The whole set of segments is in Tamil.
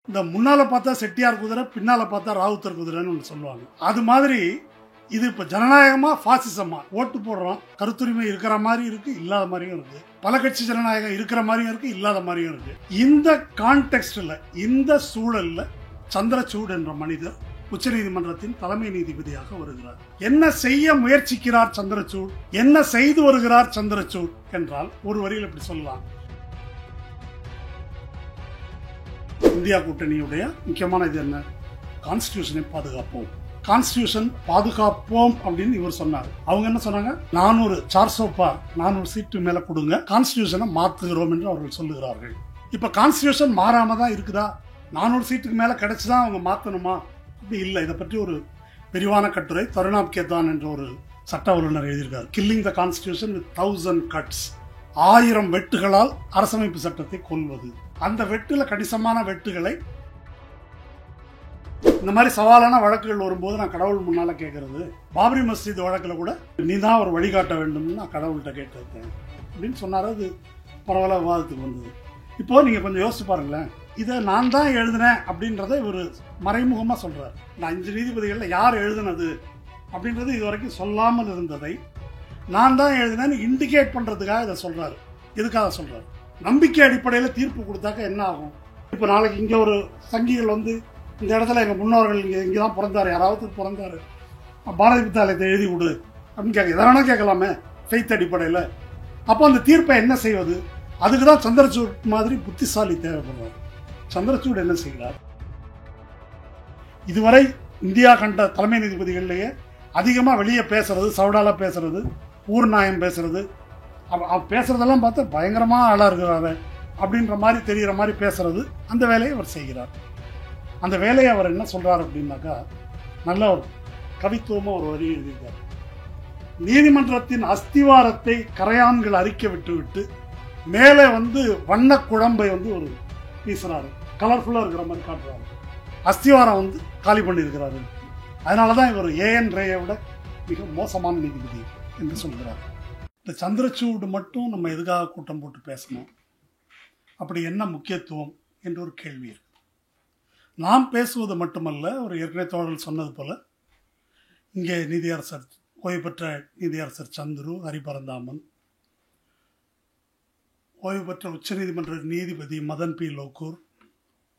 இந்த முன்னால பார்த்தா செட்டியார் குதிரை, பின்னால பார்த்தா ராவுத்தர் குதிரைன்னு ஒன்று சொல்லுவாங்க. அது மாதிரி இது இப்போ ஜனநாயகமா பாசிசமா ஓட்டு போடுறோம். கருத்துரிமை இருக்கிற மாதிரி இருக்கு, இல்லாத மாதிரியும் இருக்கு. பல கட்சி ஜனநாயகம் இருக்கிற மாதிரியும் இருக்கு, இல்லாத மாதிரியும் இருக்கு. இந்த கான்டெக்ஸ்ட்ல, இந்த சூழல்ல சந்திரசூட் என்ற மனிதர் உச்சநீதிமன்றத்தின் தலைமை நீதிபதியாக வருகிறார். என்ன செய்ய முயற்சிக்கிறார் சந்திரசூட், என்ன செய்து வருகிறார் சந்திரசூட் என்றால் ஒரு வரியில் இப்படி சொல்லலாம். இந்தியா கூட்டணியுடைய முக்கியமான இது என்ன? கான்ஸ்டிடியூஷனை பாதுகாப்போம், கான்ஸ்டிடியூஷன் பாதுகாப்போம் அப்படின்னு இவர் சொன்னார். அவங்க என்ன சொன்னாங்க? 400 சீட்டு மேல கொடுங்க, கான்ஸ்டிடியூஷனை மாத்துகிறோம் என்று அவர்கள் சொல்லுகிறார்கள். இப்ப கான்ஸ்டிடியூஷன் மாறாம தான் இருக்குதா? 400 சீட்டுக்கு மேல கிடைச்சுதான் அவங்க மாத்தணுமா? அப்படி இல்லை. இதை பற்றி ஒரு விரிவான கட்டுரை தருணாப் கேதான் என்ற ஒரு சட்ட வல்லுநர் எழுதியிருக்கார். Killing the constitution with 1000 cuts. 1000 வெட்டுகளால் அரசமைப்பு சட்டத்தை கொல்வது. அந்த வெட்டுல கணிசமான வெட்டுகளை, இந்த மாதிரி சவாலான வழக்குகள் வரும்போது நான் கடவுள் முன்னால கேட்கறது, பாபரி மஸ்ஜித் வழக்கில் கூட நீ தான் ஒரு வழிகாட்ட வேண்டும்னு நான் கடவுள்கிட்ட கேட்டிருக்கேன் அப்படின்னு சொன்னார். அது பரவாயில்ல விவாதத்துக்கு வந்தது. இப்போ நீங்க கொஞ்சம் யோசிச்சு பாருங்களேன். இதை நான் தான் எழுதினேன் அப்படின்றத இவர் மறைமுகமா சொல்றாரு. இந்த 5 நீதிபதிகள்ல யார் எழுதினது அப்படின்றது இது வரைக்கும் சொல்லாமல் இருந்ததை நான் தான் எழுதினேன்னு இண்டிகேட் பண்றதுக்காக இதை சொல்றாரு. எதுக்காக சொல்றாரு? நம்பிக்கை அடிப்படையில் தீர்ப்பு கொடுத்தாக்க என்ன ஆகும்? இப்போ நாளைக்கு இங்கே ஒரு சங்கிகள் வந்து இந்த இடத்துல எங்கள் முன்னோர்கள் இங்கே தான் பிறந்தாரு, யாராவது பிறந்தாரு, பாரதி புத்தாலயத்தை எழுதி கொடு அப்படின்னு கேட்க எதனா கேட்கலாமே ஃபெய்த் அடிப்படையில். அப்போ அந்த தீர்ப்பை என்ன செய்வது? அதுக்கு தான் சந்திரசூட் மாதிரி புத்திசாலி தேவைப்படுறார். சந்திரசூட் என்ன செய்கிறார்? இதுவரை இந்தியா கண்ட தலைமை நீதிபதிகள்லேயே அதிகமாக வெளியே பேசுறது, சவுடாலா பேசுறது, ஊர் நாயம் பேசுறது, பேசுறதெல்லாம் பார்த்தா பயங்கரமா ஆளா இருக்கிறாரு அப்படின்ற மாதிரி தெரிகிற மாதிரி பேசுறது, அந்த வேலையை அவர் செய்கிறார். அந்த வேலையை அவர் என்ன சொல்றாரு அப்படின்னாக்கா, நல்ல ஒரு கவித்துவமா ஒரு வரி எழுதியிருக்கார். நீதிமன்றத்தின் அஸ்திவாரத்தை கரையான்கள் அறிக்கை விட்டு மேலே வந்து வண்ண குழம்பை வந்து ஒரு வீசுறாரு, கலர்ஃபுல்லா இருக்கிற மாதிரி காட்டுறாரு. அஸ்திவாரம் வந்து காலி பண்ணி இருக்கிறாரு. அதனாலதான் இவர் ஏஎன் ரேயை விட மிக மோசமான நீதிபதி என்று சொல்கிறார். இந்த சந்திரசூட் மட்டும் நம்ம எதுக்காக கூட்டம் போட்டு பேசணும்? அப்படி என்ன முக்கியத்துவம் என்ற ஒரு கேள்வி இருக்கு. நாம் பேசுவது மட்டுமல்ல, ஒரு ஏற்கனவே தோழர்கள் சொன்னது போல இங்கே நீதியரசர், ஓய்வு பெற்ற நீதியரசர் சந்துரு, ஹரிபரந்தாமன், ஓய்வு பெற்ற உச்சநீதிமன்ற நீதிபதி மதன் பி லோக்கூர்,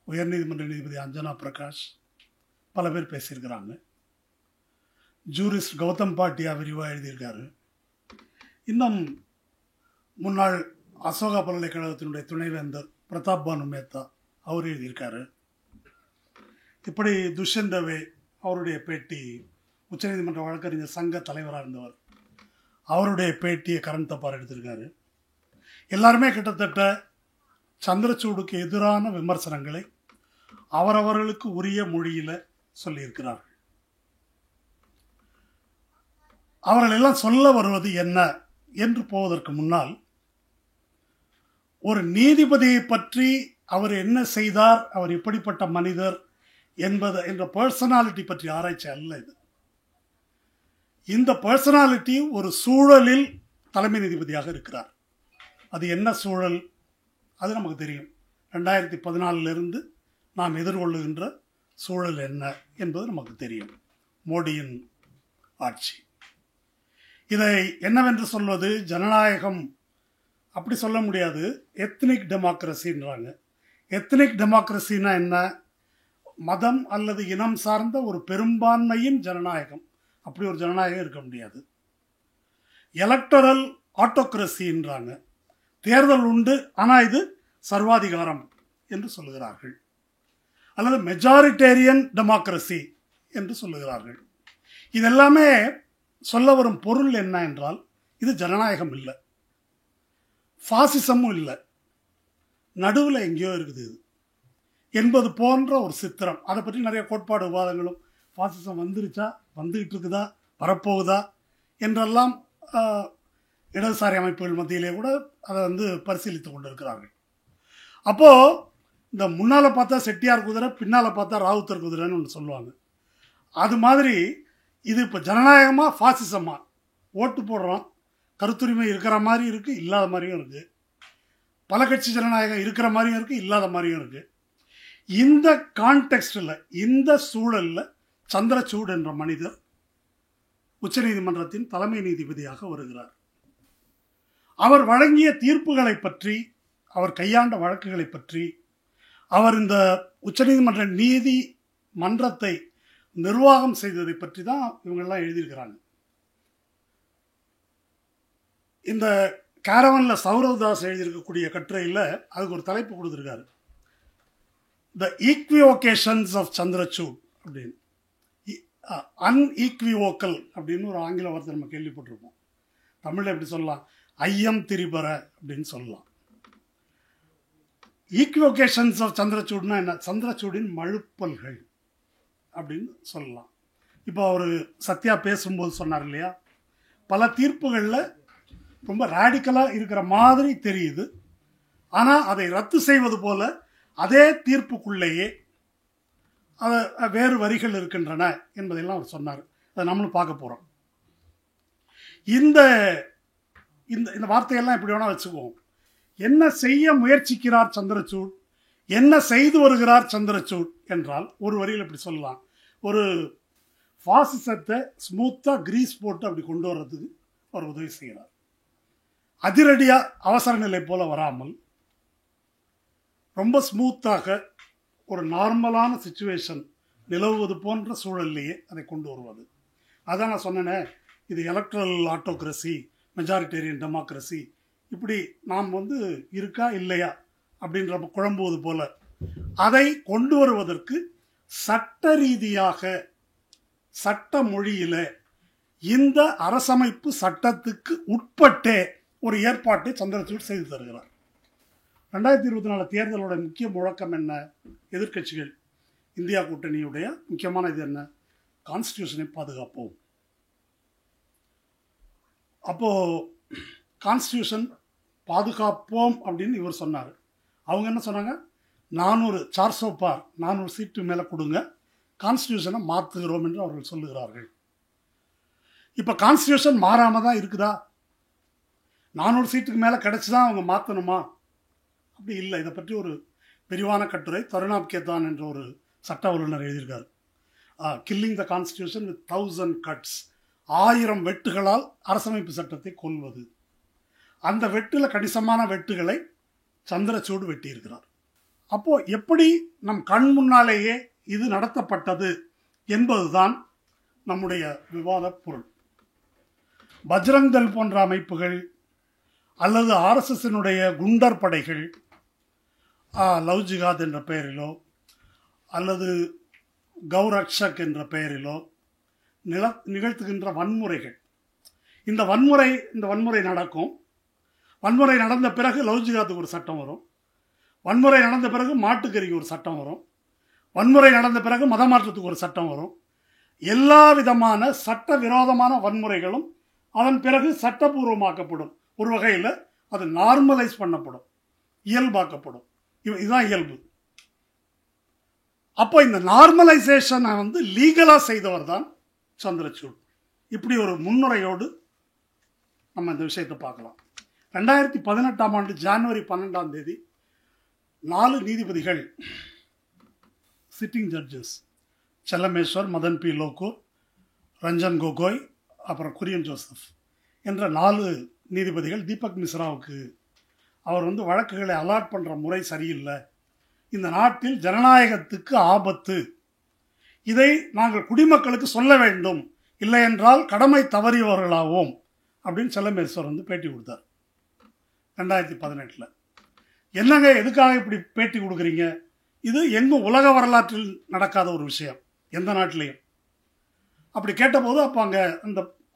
உயர்நீதிமன்ற நீதிபதி அஞ்சனா பிரகாஷ், பல பேர் பேசியிருக்கிறாங்க. ஜூரிஸ்ட் கௌதம் பாட்டியா விரிவாக எழுதியிருக்காரு. இன்னும் முன்னாள் அசோகா பல்கலைக்கழகத்தினுடைய துணைவேந்தர் பிரதாப் பானு மேத்தா அவர் எழுதியிருக்காரு. இப்படி துஷ்யந்த் தவே அவருடைய பேட்டி, உச்சநீதிமன்ற வழக்கறிஞர் சங்க தலைவராக இருந்தவர், அவருடைய பேட்டியை கரண் தப்பார் எடுத்திருக்காரு. எல்லாருமே கிட்டத்தட்ட சந்திரசூடுக்கு எதிரான விமர்சனங்களை அவரவர்களுக்கு உரிய மொழியில சொல்லியிருக்கிறார்கள். அவர்கள் எல்லாம் சொல்ல வருவது என்ன என்று போவதற்கு முன்னால், ஒரு நீதிபதியை பற்றி அவர் என்ன செய்தார், அவர் எப்படிப்பட்ட மனிதர் என்பது என்ற பர்சனாலிட்டி பற்றி ஆராய்ச்சி அல்ல இது. இந்த பர்சனாலிட்டி ஒரு சூழலில் தலைமை நீதிபதியாக இருக்கிறார். அது என்ன சூழல்? அது நமக்கு தெரியும். 2014 நாம் எதிர்கொள்ளுகின்ற சூழல் என்ன என்பது நமக்கு தெரியும். மோடியின் ஆட்சி. இதை என்னவென்று சொல்வது? ஜனநாயகம் அப்படி சொல்ல முடியாது. எத்னிக் டெமோக்ரஸின்றாங்க. எத்னிக் டெமோக்ரஸினா என்ன? மதம் அல்லது இனம் சார்ந்த ஒரு பெரும்பான்மையின் ஜனநாயகம். அப்படி ஒரு ஜனநாயகம் இருக்க முடியாது. எலக்டரல் ஆட்டோக்ரஸின்றாங்க. தேர்தல் உண்டு, ஆனால் இது சர்வாதிகாரம் என்று சொல்லுகிறார்கள். அல்லது மெஜாரிட்டேரியன் டெமோக்ரஸி என்று சொல்லுகிறார்கள். இதெல்லாமே சொல்ல வரும் பொருள் என்ன என்றால், இது ஜனநாயகம் இல்லை, பாசிசமும் இல்லை, நடுவில் எங்கேயோ இருக்குது இது என்பது போன்ற ஒரு சித்திரம். அதை பற்றி நிறைய கோட்பாடு விவாதங்களும், பாசிசம் வந்துருச்சா, வந்துகிட்டு இருக்குதா, வரப்போகுதா என்றெல்லாம் இடதுசாரி அமைப்புகள் மத்தியிலே கூட அதை வந்து பரிசீலித்து கொண்டிருக்கிறார்கள். அப்போ இந்த முன்னால பார்த்தா செட்டியார் குதிரை, பின்னால பார்த்தா ராவுத்தர் குதிரைன்னு ஒன்று சொல்லுவாங்க. அது மாதிரி இது இப்போ ஜனநாயகமா பாசிசமா ஓட்டு போடுறோம். கருத்துரிமை இருக்கிற மாதிரி இருக்கு, இல்லாத மாதிரியும் இருக்கு. பல கட்சி ஜனநாயகம் இருக்கிற மாதிரியும் இருக்கு, இல்லாத மாதிரியும் இருக்கு. இந்த கான்டெக்ஸ்டில், இந்த சூழலில் சந்திரசூட் என்ற மனிதர் உச்சநீதிமன்றத்தின் தலைமை நீதிபதியாக வருகிறார். அவர் வழங்கிய தீர்ப்புகளை பற்றி, அவர் கையாண்ட வழக்குகளை பற்றி, அவர் இந்த உச்சநீதிமன்ற நீதி மன்றத்தை நிர்வாகம் செய்ததை பற்றி தான் இவங்கெல்லாம் எழுதியிருக்கிறாங்க. இந்த கேரவனில் சௌரவ் தாஸ் எழுதியிருக்கக்கூடிய கட்டுரையில் அதுக்கு ஒரு தலைப்பு கொடுத்துருக்காரு, த ஈக்விவோகேஷன்ஸ் ஆஃப் சந்திரசூட் அப்படின்னு. அன்ஈக்விவோக்கல் அப்படின்னு ஒரு ஆங்கில வார்த்தை நம்ம கேள்விப்பட்டிருப்போம். தமிழில் எப்படி சொல்லலாம், ஐயம் திரிபர அப்படின்னு சொல்லலாம். ஈக்விவோகேஷன்ஸ் ஆஃப் சந்திரசூட்னா என்ன? சந்திரசூடின் மழுப்பல்கள் அப்படின்னு சொல்லலாம். இப்போ அவர் சத்யா பேசும்போது சொன்னார் இல்லையா, பல தீர்ப்புகளில் ரொம்ப ரேடிக்கலாக இருக்கிற மாதிரி தெரியுது, ஆனால் அதை ரத்து செய்வது போல அதே தீர்ப்புக்குள்ளேயே அதை வேறு வரிகள் இருக்கின்றன என்பதையெல்லாம் அவர் சொன்னார். அதை நம்மளும் பார்க்க போகிறோம். இந்த இந்த வார்த்தையெல்லாம் எப்படி வேணால் வச்சுக்குவோம். என்ன செய்ய முயற்சிக்கிறார் சந்திரசூட், என்ன செய்து வருகிறார் சந்திரசூட் என்றால் ஒரு வரியில் இப்படி சொல்லலாம், ஒரு பாசிசத்தை ஸ்மூத்தாக கிரீஸ் போட்டு அப்படி கொண்டு வர்றதுக்கு அவர் உதவி செய்கிறார். அதிரடியாக அவசர நிலை போல வராமல் ரொம்ப ஸ்மூத்தாக ஒரு நார்மலான சிச்சுவேஷன் நிலவுவது போன்ற சூழல்லையே அதை கொண்டு வருவது. அதான் நான் சொன்னேனே, இது எலக்ட்ரல் ஆட்டோக்ரஸி, மெஜாரிட்டேரியன் டெமோக்ரஸி, இப்படி நாம் இருக்கா இல்லையா அப்படின்ற குழம்புவது போல அதை கொண்டு வருவதற்கு சட்ட ரீதியாக, சட்ட மொழியில இந்த அரசமைப்பு சட்டத்துக்கு உட்பட்டே ஒரு ஏற்பாட்டை சந்திரசூட் செய்து தருகிறார். 2024 தேர்தலோட முக்கிய முழக்கம் என்ன? எதிர்க்கட்சிகள், இந்தியா கூட்டணியுடைய முக்கியமான இது என்ன? கான்ஸ்டியூஷனை பாதுகாப்போம். அப்போ கான்ஸ்டியூஷன் பாதுகாப்போம் அப்படின்னு இவர் சொன்னார். அவங்க என்ன சொன்னாங்க? 400 சீட்டு மேலே கொடுங்க, கான்ஸ்டியூஷனை மாற்றுகிறோம் என்று அவர்கள் சொல்லுகிறார்கள். இப்போ கான்ஸ்டியூஷன் மாறாமல் தான் இருக்குதா? 400 சீட்டுக்கு மேலே கிடைச்சிதான் அவங்க மாற்றணுமா? அப்படி இல்லை. இதை பற்றி ஒரு விரிவான கட்டுரை தருணாப் கேதான் என்ற ஒரு சட்ட வல்லுநர் எழுதியிருக்கார். Killing the constitution with 1000 cuts, 1000 வெட்டுகளால் அரசமைப்பு சட்டத்தை கொல்வது. அந்த வெட்டில் கணிசமான வெட்டுகளை சந்திரசூட் வெட்டியிருக்கிறார். அப்போ எப்படி நம் கண் முன்னாலேயே இது நடத்தப்பட்டது என்பதுதான் நம்முடைய விவாத பொருள். பஜ்ரங் தள் போன்ற அமைப்புகள் அல்லது ஆர்எஸ்எஸ்னுடைய குண்டர் படைகள் லவ் ஜிகாத் என்ற பெயரிலோ அல்லது கௌரக்ஷக் என்ற பெயரிலோ நிகழ்த்துகின்ற வன்முறைகள், இந்த வன்முறை நடக்கும். வன்முறை நடந்த பிறகு லவ் ஜிகாத்துக்கு ஒரு சட்டம் வரும், வன்முறை நடந்த பிறகு மாட்டுக்கறிக்கு ஒரு சட்டம் வரும், வன்முறை நடந்த பிறகு மத மாற்றத்துக்கு ஒரு சட்டம் வரும். எல்லா விதமான சட்ட விரோதமான வன்முறைகளும் அதன் பிறகு சட்டபூர்வமாக்கப்படும். ஒரு வகையில் அது நார்மலைஸ் பண்ணப்படும், இயல்பாக்கப்படும். இதுதான் இயல்பு. அப்போ இந்த நார்மலைசேஷனை லீகலாக செய்தவர் தான் சந்திரசூட். இப்படி ஒரு முன்னுரையோடு நம்ம இந்த விஷயத்தை பார்க்கலாம். 2018ஆம் ஆண்டு ஜனவரி 12ஆம் தேதி 4 நீதிபதிகள், sitting judges, Chelameswar, Madan B Lokur, Ranjan Gogoi, அப்புறம் குரியன் ஜோசப் என்ற 4 நீதிபதிகள் தீபக் மிஸ்ராவுக்கு அவர் வழக்குகளை அலாட் பண்ணுற முறை சரியில்லை, இந்த நாட்டில் ஜனநாயகத்துக்கு ஆபத்து, இதை நாங்கள் குடிமக்களுக்கு சொல்ல வேண்டும், இல்லை என்றால் கடமை தவறியவர்களாவோம் அப்படின்னு செல்லமேஸ்வர் பேட்டி கொடுத்தார் 2018. என்னங்க, எதுக்காக இப்படி பேட்டி கொடுக்குறீங்க? இது எங்கும் உலக வரலாற்றில் நடக்காத ஒரு விஷயம், எந்த நாட்டிலையும். அப்படி கேட்டபோது அப்போ அங்கே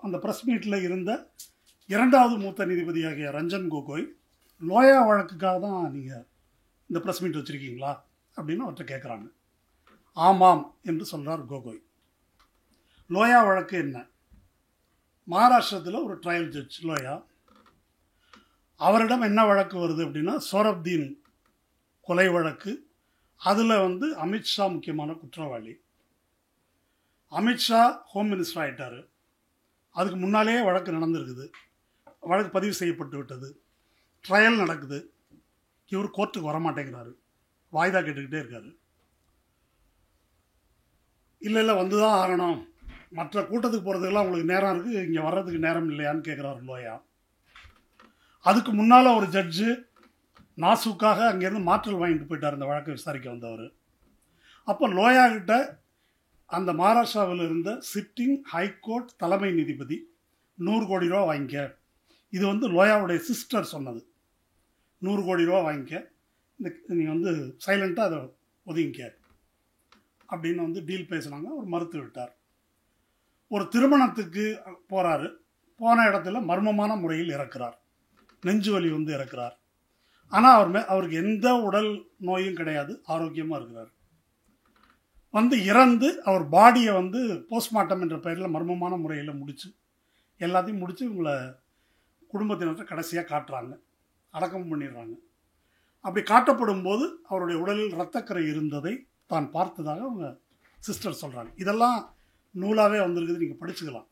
அந்த ப்ரெஸ் மீட்டில் இருந்த 2வது மூத்த நீதிபதியாகிய ரஞ்சன் கோகோய், லோயா வழக்குக்காக தான் நீங்கள் இந்த ப்ரெஸ் மீட் வச்சுருக்கீங்களா அப்படின்னு அவர்கிட்ட கேட்குறாங்க. ஆமாம் என்று சொல்கிறார் கோகோய். லோயா வழக்கு என்ன? மகாராஷ்டிரத்தில் ஒரு ட்ரையல் ஜட்ஜ் லோயா, அவரிடம் என்ன வழக்கு வருது அப்படின்னா சோரப்தீன் கொலை வழக்கு. அதில் அமித்ஷா முக்கியமான குற்றவாளி. அமித்ஷா ஹோம் மினிஸ்டர் ஆகிட்டார். அதுக்கு முன்னாலேயே வழக்கு நடந்திருக்குது, வழக்கு பதிவு செய்யப்பட்டு விட்டது, ட்ரையல் நடக்குது. இவர் கோர்ட்டுக்கு வரமாட்டேங்கிறாரு, வாய்தா கேட்டுக்கிட்டே இருக்காரு. இல்லை வந்து தான் ஆகணும், மற்ற கூட்டத்துக்கு போகிறதுக்கெல்லாம் உங்களுக்கு நேரம் இருக்குது, இங்கே வர்றதுக்கு நேரம் இல்லையான்னு கேட்குறாரு லோயா. அதுக்கு முன்னால் ஒரு ஜட்ஜு நாசுக்காக அங்கேருந்து மாற்றல் வாங்கிட்டு போயிட்டார் இந்த வழக்கை விசாரிக்க வந்தவர். அப்போ லோயா கிட்ட அந்த மகாராஷ்டிராவில் இருந்த சிட்டிங் ஹைகோர்ட் தலைமை நீதிபதி 100 கோடி ரூபா வாங்கிக்க, இது வந்து லோயாவுடைய சிஸ்டர் சொன்னது, 100 கோடி ரூபா வாங்கிக்க, இந்த நீ வந்து சைலண்ட்டாக அதை ஒதுங்கிக்க அப்படின்னு வந்து டீல் பேசினாங்க. அவர் மறுத்து விட்டார். ஒரு திருமணத்துக்கு போகிறாரு, போன இடத்துல மர்மமான முறையில் இறக்குறார், நெஞ்சு வலி வந்து இறக்குறார். ஆனால் அவருக்கு எந்த உடல் நோயும் கிடையாது, ஆரோக்கியமாக இருக்கிறார். வந்து இறந்து அவர் பாடியை வந்து போஸ்ட்மார்ட்டம் என்ற பெயரில் மர்மமான முறையில் முடித்து எல்லாத்தையும் முடித்து இவங்களை குடும்பத்தினர்கிட்ட கடைசியாக காட்டுறாங்க, அடக்கம் பண்ணிடுறாங்க. அப்படி காட்டப்படும் போது அவருடைய உடலில் இரத்தக்கரை இருந்ததை தான் பார்த்ததாக அவங்க சிஸ்டர் சொல்கிறாங்க. இதெல்லாம் நூலாகவே வந்திருக்குது, நீங்கள் படிச்சுக்கலாம்.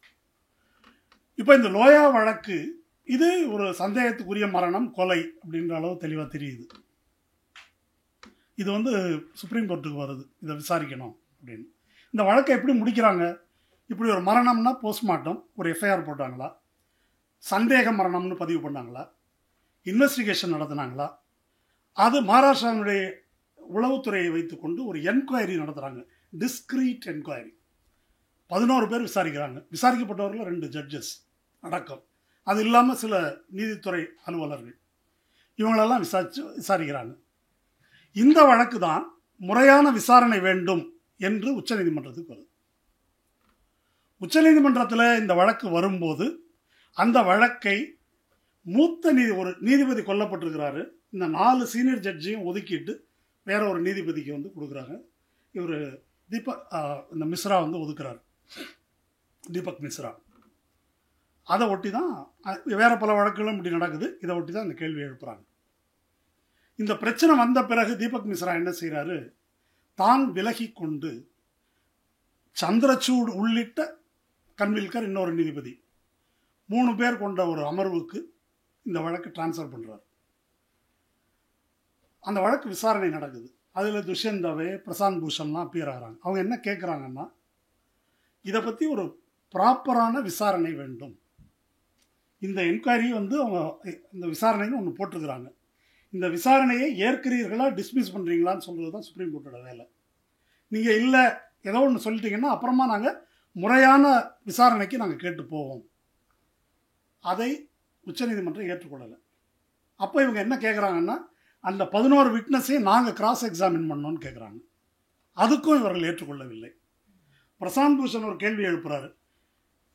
இப்போ இந்த லோயா வழக்கு இது ஒரு சந்தேகத்துக்குரிய மரணம், கொலை அப்படின்ற அளவு தெளிவாக தெரியுது. இது வந்து சுப்ரீம் கோர்ட்டுக்கு வருது, இதை விசாரிக்கணும் அப்படின்னு. இந்த வழக்கை எப்படி முடிக்கிறாங்க? இப்படி ஒரு மரணம்னா போஸ்ட்மார்ட்டம், ஒரு எஃப்ஐஆர் போட்டாங்களா, சந்தேக மரணம்னு பதிவு பண்ணாங்களா, இன்வெஸ்டிகேஷன் நடத்தினாங்களா, அது மகாராஷ்டிராவுடைய உளவுத்துறையை வைத்துக்கொண்டு ஒரு என்கொயரி நடத்துகிறாங்க, டிஸ்கிரீட் என்கொயரி. 11 பேர் விசாரிக்கிறாங்க. விசாரிக்கப்பட்டவர்கள் 2 ஜட்ஜஸ் அடக்கம். அது இல்லாமல் சில நீதித்துறை அலுவலர்கள், இவங்களெல்லாம் விசாரிக்கிறாங்க. இந்த வழக்கு தான் முறையான விசாரணை வேண்டும் என்று உச்சநீதிமன்றத்துக்கு வருது. உச்சநீதிமன்றத்தில் இந்த வழக்கு வரும்போது அந்த வழக்கை மூத்த ஒரு நீதிபதி கொல்லப்பட்டிருக்கிறாரு, இந்த 4 சீனியர் ஜட்ஜையும் ஒதுக்கிட்டு வேற ஒரு நீதிபதிக்கு வந்து கொடுக்குறாங்க. இவர் இந்த மிஸ்ரா வந்து ஒதுக்குறாரு, தீபக் மிஸ்ரா. அதை ஒட்டி தான் வேற பல வழக்குகளும் இப்படி நடக்குது. இதை ஒட்டி தான் இந்த கேள்வி எழுப்புறாங்க. இந்த பிரச்சனை வந்த பிறகு தீபக் மிஸ்ரா என்ன செய்கிறாரு, தான் விலகி கொண்டு சந்திரசூட் உள்ளிட்ட கன்வில்கர் இன்னொரு நீதிபதி 3 பேர் கொண்ட ஒரு அமர்வுக்கு இந்த வழக்கு டிரான்ஸ்ஃபர் பண்ணுறார். அந்த வழக்கு விசாரணை நடக்குது. அதில் துஷ்யந்த் தவே, பிரசாந்த் பூஷன்லாம் அப்பியர் ஆகிறாங்க. அவங்க என்ன கேட்குறாங்கன்னா, இதை பற்றி ஒரு ப்ராப்பரான விசாரணை வேண்டும். இந்த என்கொயரி வந்து அவங்க இந்த விசாரணைன்னு ஒன்று போட்டிருக்கிறாங்க. இந்த விசாரணையை ஏற்கிறீர்களா டிஸ்மிஸ் பண்ணுறீங்களான்னு சொல்கிறது தான் சுப்ரீம் கோர்ட்டோட வேலை. நீங்கள் இல்லை ஏதோ ஒன்று சொல்லிட்டீங்கன்னா அப்புறமா நாங்கள் முறையான விசாரணைக்கு நாங்கள் கேட்டு போவோம். அதை உச்சநீதிமன்றம் ஏற்றுக்கொள்ளலை. அப்போ இவங்க என்ன கேட்குறாங்கன்னா, அந்த 11 விட்னஸையும் நாங்கள் கிராஸ் எக்ஸாமின் பண்ணோன்னு கேட்குறாங்க. அதுக்கும் இவர்கள் ஏற்றுக்கொள்ளவில்லை. பிரசாந்த் பூஷன் ஒரு கேள்வி எழுப்புறாரு,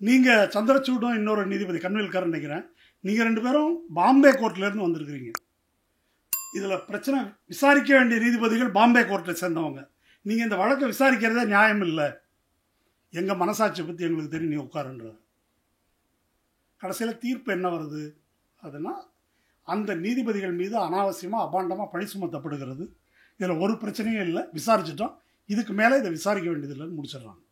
நீங்கள் சந்திரசூடும் இன்னொரு நீதிபதி கன்வில்கர் நினைக்கிறேன், நீங்கள் 2 பேரும் பாம்பே கோர்ட்லேருந்து வந்திருக்கிறீங்க. இதில் பிரச்சனை விசாரிக்க வேண்டிய நீதிபதிகள் பாம்பே கோர்ட்டை சேர்ந்தவங்க. நீங்கள் இந்த வழக்கை விசாரிக்கிறதே நியாயம் இல்லை, எங்கள் மனசாட்சியை பற்றி எங்களுக்கு தெரியும், நீ உட்காருன்றார். கடைசியில் தீர்ப்பு என்ன வருது? அதுனா அந்த நீதிபதிகள் மீது அனாவசியமாக அபாண்டமாக பழி சுமத்தப்படுகிறது. இதில் ஒரு பிரச்சனையும் இல்லை, விசாரிச்சிட்டோம், இதுக்கு மேலே இதை விசாரிக்க வேண்டியதில்லைன்னு முடிச்சிடுறாங்க.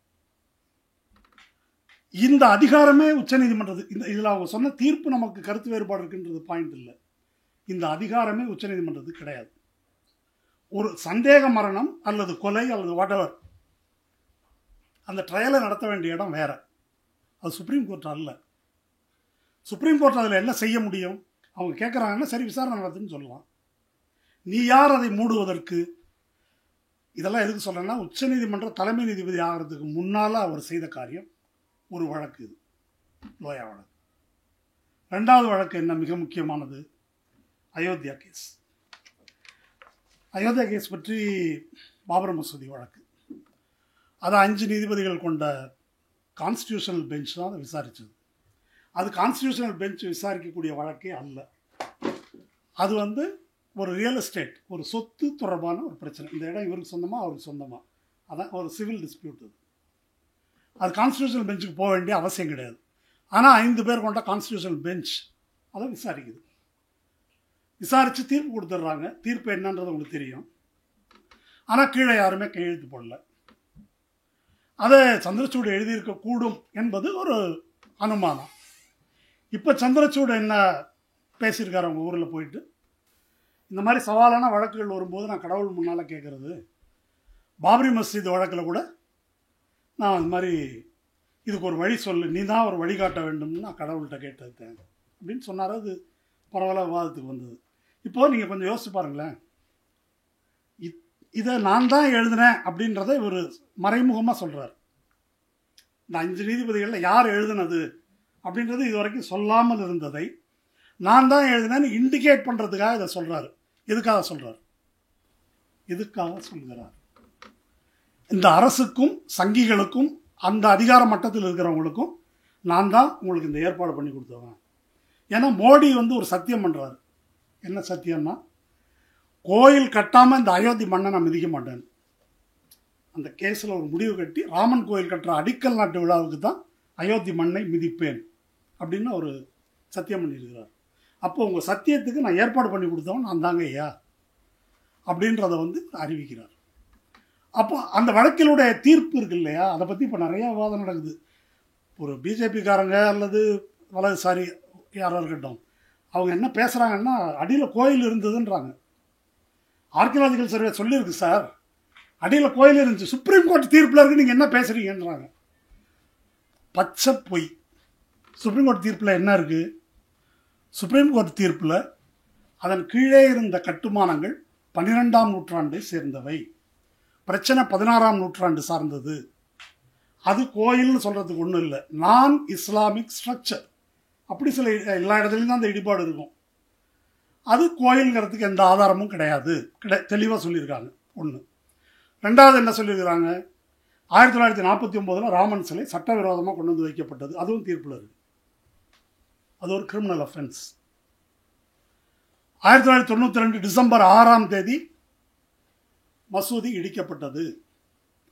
இந்த அதிகாரமே உச்சநீதிமன்றத்துக்கு, இதில் அவங்க சொன்ன தீர்ப்பு நமக்கு கருத்து வேறுபாடு இருக்குன்றது பாயிண்ட் இல்லை. இந்த அதிகாரமே உச்சநீதிமன்றத்துக்கு கிடையாது. ஒரு சந்தேக மரணம் அல்லது கொலை அல்லது வாட் எவர், அந்த ட்ரையலை நடத்த வேண்டிய இடம் வேற, அது சுப்ரீம் கோர்ட் அல்ல. சுப்ரீம் கோர்ட் அதில் என்ன செய்ய முடியும்? அவங்க கேட்குறாங்கன்னா சரி விசாரணை நடத்துன்னு சொல்லலாம். நீ யார் அதை மூடுவதற்கு? இதெல்லாம் எதுக்கு சொல்கிறேன்னா, உச்சநீதிமன்ற தலைமை நீதிபதி ஆகிறதுக்கு முன்னால் அவர் செய்த காரியம் ஒரு வழக்கு, இது லோயா வழக்கு. 2வது வழக்கு என்ன மிக முக்கியமானது? அயோத்தியா கேஸ். அயோத்தியா கேஸ் பற்றி பாபர் மசூதி வழக்கு. அது 5 நீதிபதிகள் கொண்ட கான்ஸ்டியூஷனல் பெஞ்ச் தான் அதை விசாரித்தது. அது கான்ஸ்டியூஷனல் பெஞ்ச் விசாரிக்கக்கூடிய வழக்கே அல்ல. அது வந்து ஒரு ரியல் எஸ்டேட், ஒரு சொத்து தொடர்பான ஒரு பிரச்சனை. இந்த இடம் இவருக்கு சொந்தமாக அவருக்கு சொந்தமாக, அதான் ஒரு சிவில் டிஸ்பியூட். அது கான்ஸ்டியூஷனல் பெஞ்சுக்கு போக வேண்டிய அவசியம் கிடையாது. ஆனால் 5 பேர் கொண்ட கான்ஸ்டியூஷனல் பெஞ்ச் அதை விசாரிக்குது. விசாரித்து தீர்ப்பு கொடுத்துட்றாங்க. தீர்ப்பு என்னன்றது உங்களுக்கு தெரியும். ஆனால் கீழே யாருமே கையெழுத்து போடல. அதை சந்திரசூட் எழுதியிருக்கக்கூடும் என்பது ஒரு அனுமானம். இப்போ சந்திரசூட் என்ன பேசியிருக்காரு அவங்க ஊரில் போயிட்டு, இந்த மாதிரி சவாலான வழக்குகள் வரும்போது நான் கடவுள் முன்னால் கேட்குறது, பாபரி மஸ்ஜித் வழக்கில் கூட நான் அது மாதிரி இதுக்கு ஒரு வழி சொல்லு, நீ தான் ஒரு வழிகாட்ட வேண்டும்னு நான் கடவுள்கிட்ட கேட்டேன் அப்படின்னு சொன்னார். அது பரவாயில்ல, விவாதத்துக்கு வந்தது. இப்போது நீங்கள் கொஞ்சம் யோசிச்சு பாருங்களேன், இதை நான் தான் எழுதினேன் அப்படின்றத இவர் மறைமுகமாக சொல்கிறார். இந்த 5 நீதிபதிகளில் யார் எழுதுனது அப்படின்றது இது வரைக்கும் சொல்லாமல் இருந்ததை நான் தான் எழுதினேன்னு இண்டிகேட் பண்ணுறதுக்காக இதை சொல்கிறாரு. எதுக்காக சொல்கிறார்? சொல்கிறார் இந்த அரசுக்கும் சங்கிகளுக்கும் அந்த அதிகார மட்டத்தில் இருக்கிறவங்களுக்கும் நான் தான் உங்களுக்கு இந்த ஏற்பாடு பண்ணி கொடுத்தவன். ஏன்னா மோடி ஒரு சத்தியம் பண்ணுறாரு. என்ன சத்தியம்னா, கோயில் கட்டாமல் இந்த அயோத்தி மண்ணை நான் மிதிக்க மாட்டேன். அந்த கேஸில் ஒரு முடிவு கட்டி ராமன் கோயில் கட்டுற அடிக்கல் நாட்டு விழாவுக்கு தான் அயோத்தி மண்ணை மிதிப்பேன் அப்படின்னு ஒரு சத்தியம் பண்ணியிருக்கிறார். அப்போ உங்கள் சத்தியத்துக்கு நான் ஏற்பாடு பண்ணி கொடுத்தவன் நான் தாங்க ஐயா அப்படின்றத அறிவிக்கிறார். அப்போ அந்த வழக்கிலுடைய தீர்ப்பு இருக்கு இல்லையா, அதை பற்றி இப்போ நிறையா விவாதம் நடக்குது. ஒரு பிஜேபிக்காரங்க அல்லது வலதுசாரி யாராக இருக்கட்டும், அவங்க என்ன பேசுகிறாங்கன்னா, அடியில் கோயில் இருந்ததுன்றாங்க. ஆர்கியாலஜிக்கல் சர்வே சொல்லியிருக்கு சார், அடியில் கோயில் இருந்துச்சு, சுப்ரீம் கோர்ட் தீர்ப்பில் இருக்கு, நீங்கள் என்ன பேசுகிறீங்கன்றாங்க. பச்சை பொய். சுப்ரீம் கோர்ட் தீர்ப்பில் என்ன இருக்குது? சுப்ரீம் கோர்ட் தீர்ப்பில் அதன் கீழே இருந்த கட்டுமானங்கள் 12ஆம் நூற்றாண்டை சேர்ந்தவை, பிரச்சனை 16ஆம் நூற்றாண்டு சார்ந்தது. அது கோயில்னு சொல்கிறதுக்கு ஒன்றும் இல்லை, நான் இஸ்லாமிக் ஸ்ட்ரக்சர். அப்படி சில எல்லா இடத்துலையும் தான் அந்த இடிபாடு இருக்கும். அது கோயிலுங்கிறதுக்கு எந்த ஆதாரமும் கிடையாது, தெளிவாக சொல்லியிருக்காங்க. ஒன்று. ரெண்டாவது என்ன சொல்லியிருக்கிறாங்க, 1949 ராமன் சிலை சட்டவிரோதமாக கொண்டு வந்து வைக்கப்பட்டது, அதுவும் தீர்ப்பில் இருக்குது. அது ஒரு கிரிமினல் அஃபென்ஸ். 1992 டிசம்பர் 6ஆம் தேதி மசூதி இடிக்கப்பட்டது,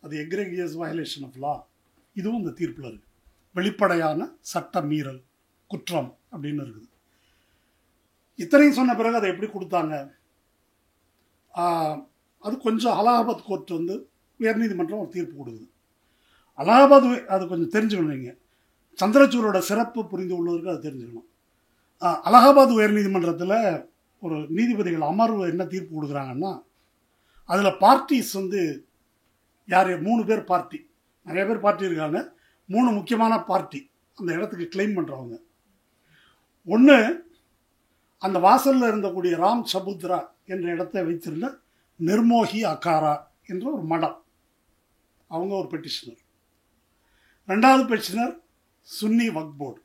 அது எக்ரெகியஸ் வயலேஷன் ஆஃப் லா, இதுவும் இந்த தீர்ப்பில் இருக்குது. வெளிப்படையான சட்ட மீறல் குற்றம் அப்படின்னு இருக்குது. இத்தனையும் சொன்ன பிறகு அதை எப்படி கொடுத்தாங்க? அது கொஞ்சம் அலகாபாத் கோர்ட் உயர்நீதிமன்றம் ஒரு தீர்ப்பு கொடுக்குது. அலகாபாத் அது கொஞ்சம் தெரிஞ்சுக்கணும். நீங்கள் சந்திரசூடோட சிறப்பு புரிந்து உள்ளவருக்கு அது தெரிஞ்சுக்கணும். அலகாபாத் உயர்நீதிமன்றத்தில் ஒரு நீதிபதிகள் அமர்வு என்ன தீர்ப்பு கொடுக்குறாங்கன்னா, அதில் பார்ட்டிஸ் யார் 3 பேர் பார்ட்டி, நிறைய பேர் பார்ட்டி இருக்காங்க. 3 முக்கியமான பார்ட்டி அந்த இடத்துக்கு கிளைம் பண்ணுறவங்க. ஒன்று, அந்த வாசலில் இருந்தக்கூடிய ராம் சபுத்ரா என்ற இடத்தை வைத்திருந்த நிர்மோகி அகாரா என்ற ஒரு மடம், அவங்க ஒரு பெட்டிஷனர். 2வது பெட்டிஷனர் சுன்னி வக்ஃப் போர்டு.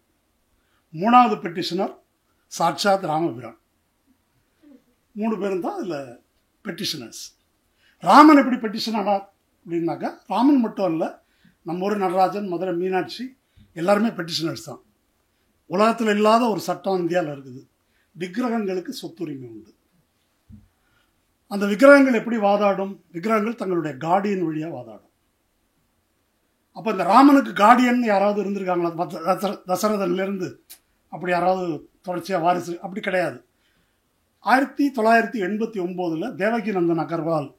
3வது பெட்டிஷனர் சாட்சாத் ராமபிரான். 3 பேரும் தான் அதில் பெட்டிஷனர்ஸ். ராமன் எப்படி பெட்டிஷனரார் அப்படின்னாக்கா, ராமன் மட்டும் இல்லை, நம்ம ஊர் நடராஜன், மதுரை மீனாட்சி எல்லாருமே பெட்டிஷனர்ஸ் தான். உலகத்தில் இல்லாத ஒரு சட்டம் இந்தியாவில் இருக்குது, விக்கிரகங்களுக்கு சொத்துரிமை உண்டு. அந்த விக்கிரகங்கள் எப்படி வாதாடும்? விக்கிரகங்கள் தங்களுடைய கார்டியன் வழியாக வாதாடும். அப்போ இந்த ராமனுக்கு கார்டியன் யாராவது இருந்திருக்காங்களா? தசரதன்லேருந்து அப்படி யாராவது தொடர்ச்சியாக வாரிசு? அப்படி கிடையாது. 1989 தேவகி நந்தன் அகர்வால்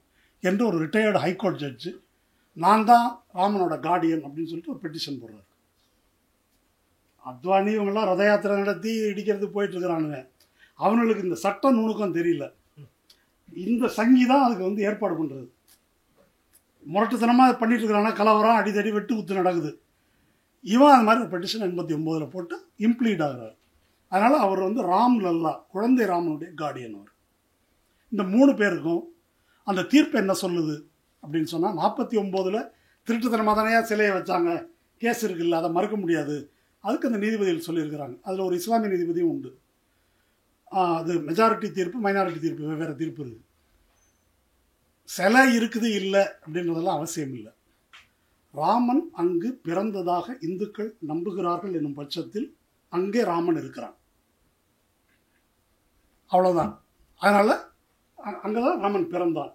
என்று ஒரு ரிட்டையர்டு ஹைகோர்ட் ஜட்ஜு, நான் தான் ராமனோட கார்டியன் அப்படின்னு சொல்லிட்டு ஒரு பெட்டிஷன் போடுறாரு. அத்வானி இவங்கெல்லாம் ரத யாத்திரை நடத்தி இடிக்கிறதுக்கு போயிட்டு இருக்கிறானுங்க. அவனுக்கு இந்த சட்ட நுணுக்கம் தெரியல. இந்த சங்கி தான் அதுக்கு ஏற்பாடு பண்ணுறது. முரட்டுத்தனமாக பண்ணிட்டு இருக்கிறானா, கலவரம், அடிதடி, வெட்டு குத்து நடக்குது. இவன் அது மாதிரி ஒரு பெட்டிஷன் 89 போட்டு இம்ப்ளீட் ஆகிறார். அதனால் அவர் ராம் லல்லா, குழந்தை ராமனுடைய கார்டியன் அவர். இந்த 3 பேருக்கும் அந்த தீர்ப்பு என்ன சொல்லுது அப்படின்னு சொன்னால், 49 திருட்டுத்தனமாக தானே சிலையை வச்சாங்க, கேஸ் இருக்குல்ல, அதை மறுக்க முடியாது, அதுக்கு அந்த நீதிபதிகள் சொல்லியிருக்கிறாங்க. அதில் ஒரு இஸ்லாமிய நீதிபதியும் உண்டு. அது மெஜாரிட்டி தீர்ப்பு, மைனாரிட்டி தீர்ப்பு, வெவ்வேறு தீர்ப்பு இருக்குது. சிலை இருக்குது இல்லை அப்படின்றதெல்லாம் அவசியம் இல்லை. ராமன் அங்கு பிறந்ததாக இந்துக்கள் நம்புகிறார்கள் என்னும் பட்சத்தில் அங்கே ராமன் இருக்கிறான், அவ்வளோதான். அதனால் அங்கே தான் ராமன் பிறந்தான்.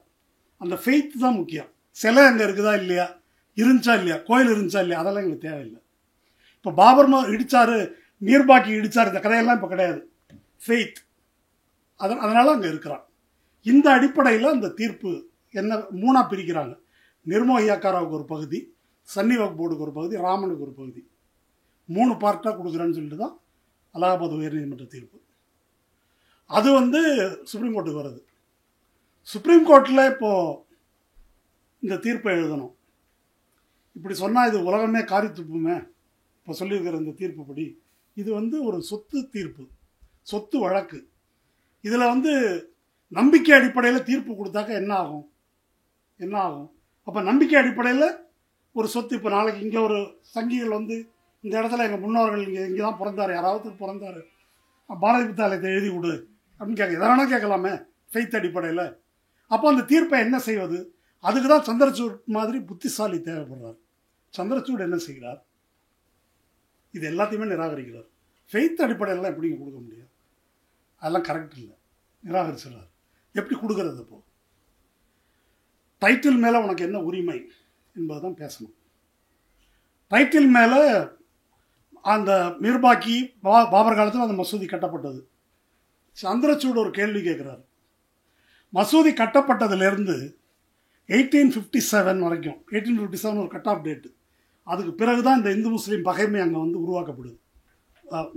அந்த ஃபெய்த் தான் முக்கியம். சிலை அங்கே இருக்குதா இல்லையா, இருந்துச்சா இல்லையா, கோயில் இருந்துச்சா இல்லையா, அதெல்லாம் எங்களுக்கு தேவையில்லை. இப்போ பாபர் இடித்தார், நீர்பாக்கி இடித்தார், இந்த கதையெல்லாம் இப்போ கிடையாது. ஃபெய்த், அதனால் அங்கே இருக்கிறான். இந்த அடிப்படையில் அந்த தீர்ப்பு என்ன 3ஆக பிரிக்கிறாங்க. நிர்மோகி அக்காராவுக்கு ஒரு பகுதி, சன்னி வக்ஃப் போர்டுக்கு ஒரு பகுதி, ராமனுக்கு ஒரு பகுதி. 3 பார்ட்டாக கொடுக்குறேன்னு சொல்லிட்டு தான் அலகாபாத் உயர்நீதிமன்ற தீர்ப்பு. அது சுப்ரீம் கோர்ட்டுக்கு வருது. சுப்ரீம் கோர்ட்டில் இப்போது இந்த தீர்ப்பை எழுதணும். இப்படி சொன்னால் இது உலகமே காரி துப்புமே. இப்போ சொல்லியிருக்கிற இந்த தீர்ப்புப்படி இது ஒரு சொத்து தீர்ப்பு, சொத்து வழக்கு. இதில் நம்பிக்கை அடிப்படையில் தீர்ப்பு கொடுத்தாக்க என்ன ஆகும்? அப்போ நம்பிக்கை அடிப்படையில் ஒரு சொத்து, இப்போ நாளைக்கு இங்கே ஒரு சங்கிகள் இந்த இடத்துல எங்கள் முன்னோர்கள் இங்கே தான் பிறந்தார், யாராவது பிறந்தார், பாரதி புத்தாலயத்தை எழுதி கொடு அப்படின்னு எதை வேணால் கேட்கலாமே ஃபெய்த் அடிப்படையில். அப்போ அந்த தீர்ப்பை என்ன செய்வது? அதுக்கு தான் சந்திரசூட் மாதிரி புத்திசாலி தேவைப்படுறார். சந்திரசூட் என்ன செய்கிறார்? இது எல்லாத்தையுமே நிராகரிக்கிறார். ஃபெய்த் அடிப்படையிலாம் எப்படிங்க கொடுக்க முடியும்? அதெல்லாம் கரெக்ட் இல்லை, நிராகரிச்சிடறார். எப்படி கொடுக்கறது? அப்போ டைட்டில் மேலே உனக்கு என்ன உரிமை என்பதை தான் பேசணும். டைட்டில் மேலே அந்த மிர்பாக்கி பாபர் காலத்தில் அந்த மசூதி கட்டப்பட்டது. சந்திரசூட் ஒரு கேள்வி கேட்குறாரு. மசூதி கட்டப்பட்டதுலேருந்து 1857 வரைக்கும், 1857 ஒரு கட் ஆஃப் டேட்டு. அதுக்கு பிறகு தான் இந்த இந்து முஸ்லீம் பகைமை அங்கே உருவாக்கப்படுது.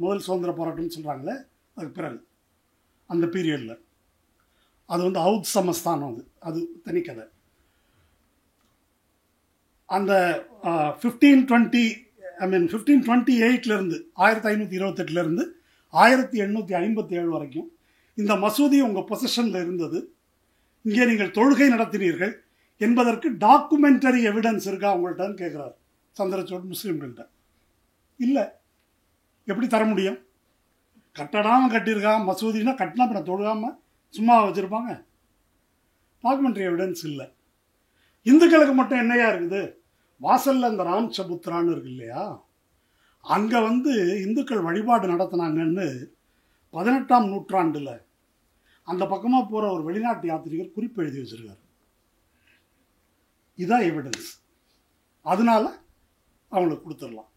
முதல் சுதந்திர போராட்டம்னு சொல்கிறாங்களே, அதுக்கு பிறகு அந்த பீரியடில் அது அவுத் சமஸ்தானம். அது தனிக்கதை. அந்த 1528 1528 1857 வரைக்கும் இந்த மசூதி உங்கள் பொசிஷனில் இருந்தது. இங்கே நீங்கள் தொழுகை நடத்தினீர்கள் என்பதற்கு டாக்குமெண்டரி எவிடன்ஸ் இருக்கா உங்கள்கிட்டன்னு கேட்குறாரு சந்திரசூட் முஸ்லீம்கள்கிட்ட. இல்லை, எப்படி தர முடியும்? கட்டடாமல் கட்டியிருக்கான் மசூதினா, கட்டினா அப்புறம் தொழுகாமல் சும்மா வச்சுருப்பாங்க. டாக்குமெண்ட்ரி எவிடன்ஸ் இல்லை. இந்துக்களுக்கு மட்டும் என்னையா இருக்குது? வாசலில் அந்த ராம் சபுத்ரான்னு இருக்கு இல்லையா, அங்கே இந்துக்கள் வழிபாடு நடத்தினாங்கன்னு 18ஆம் நூற்றாண்டில் அந்த பக்கமாக போகிற ஒரு வெளிநாட்டு யாத்திரிகர் குறிப்பு எழுதி வச்சுருக்காரு. இதுதான் எவிடன்ஸ். அதனால அவங்களுக்கு கொடுத்துடலாம்.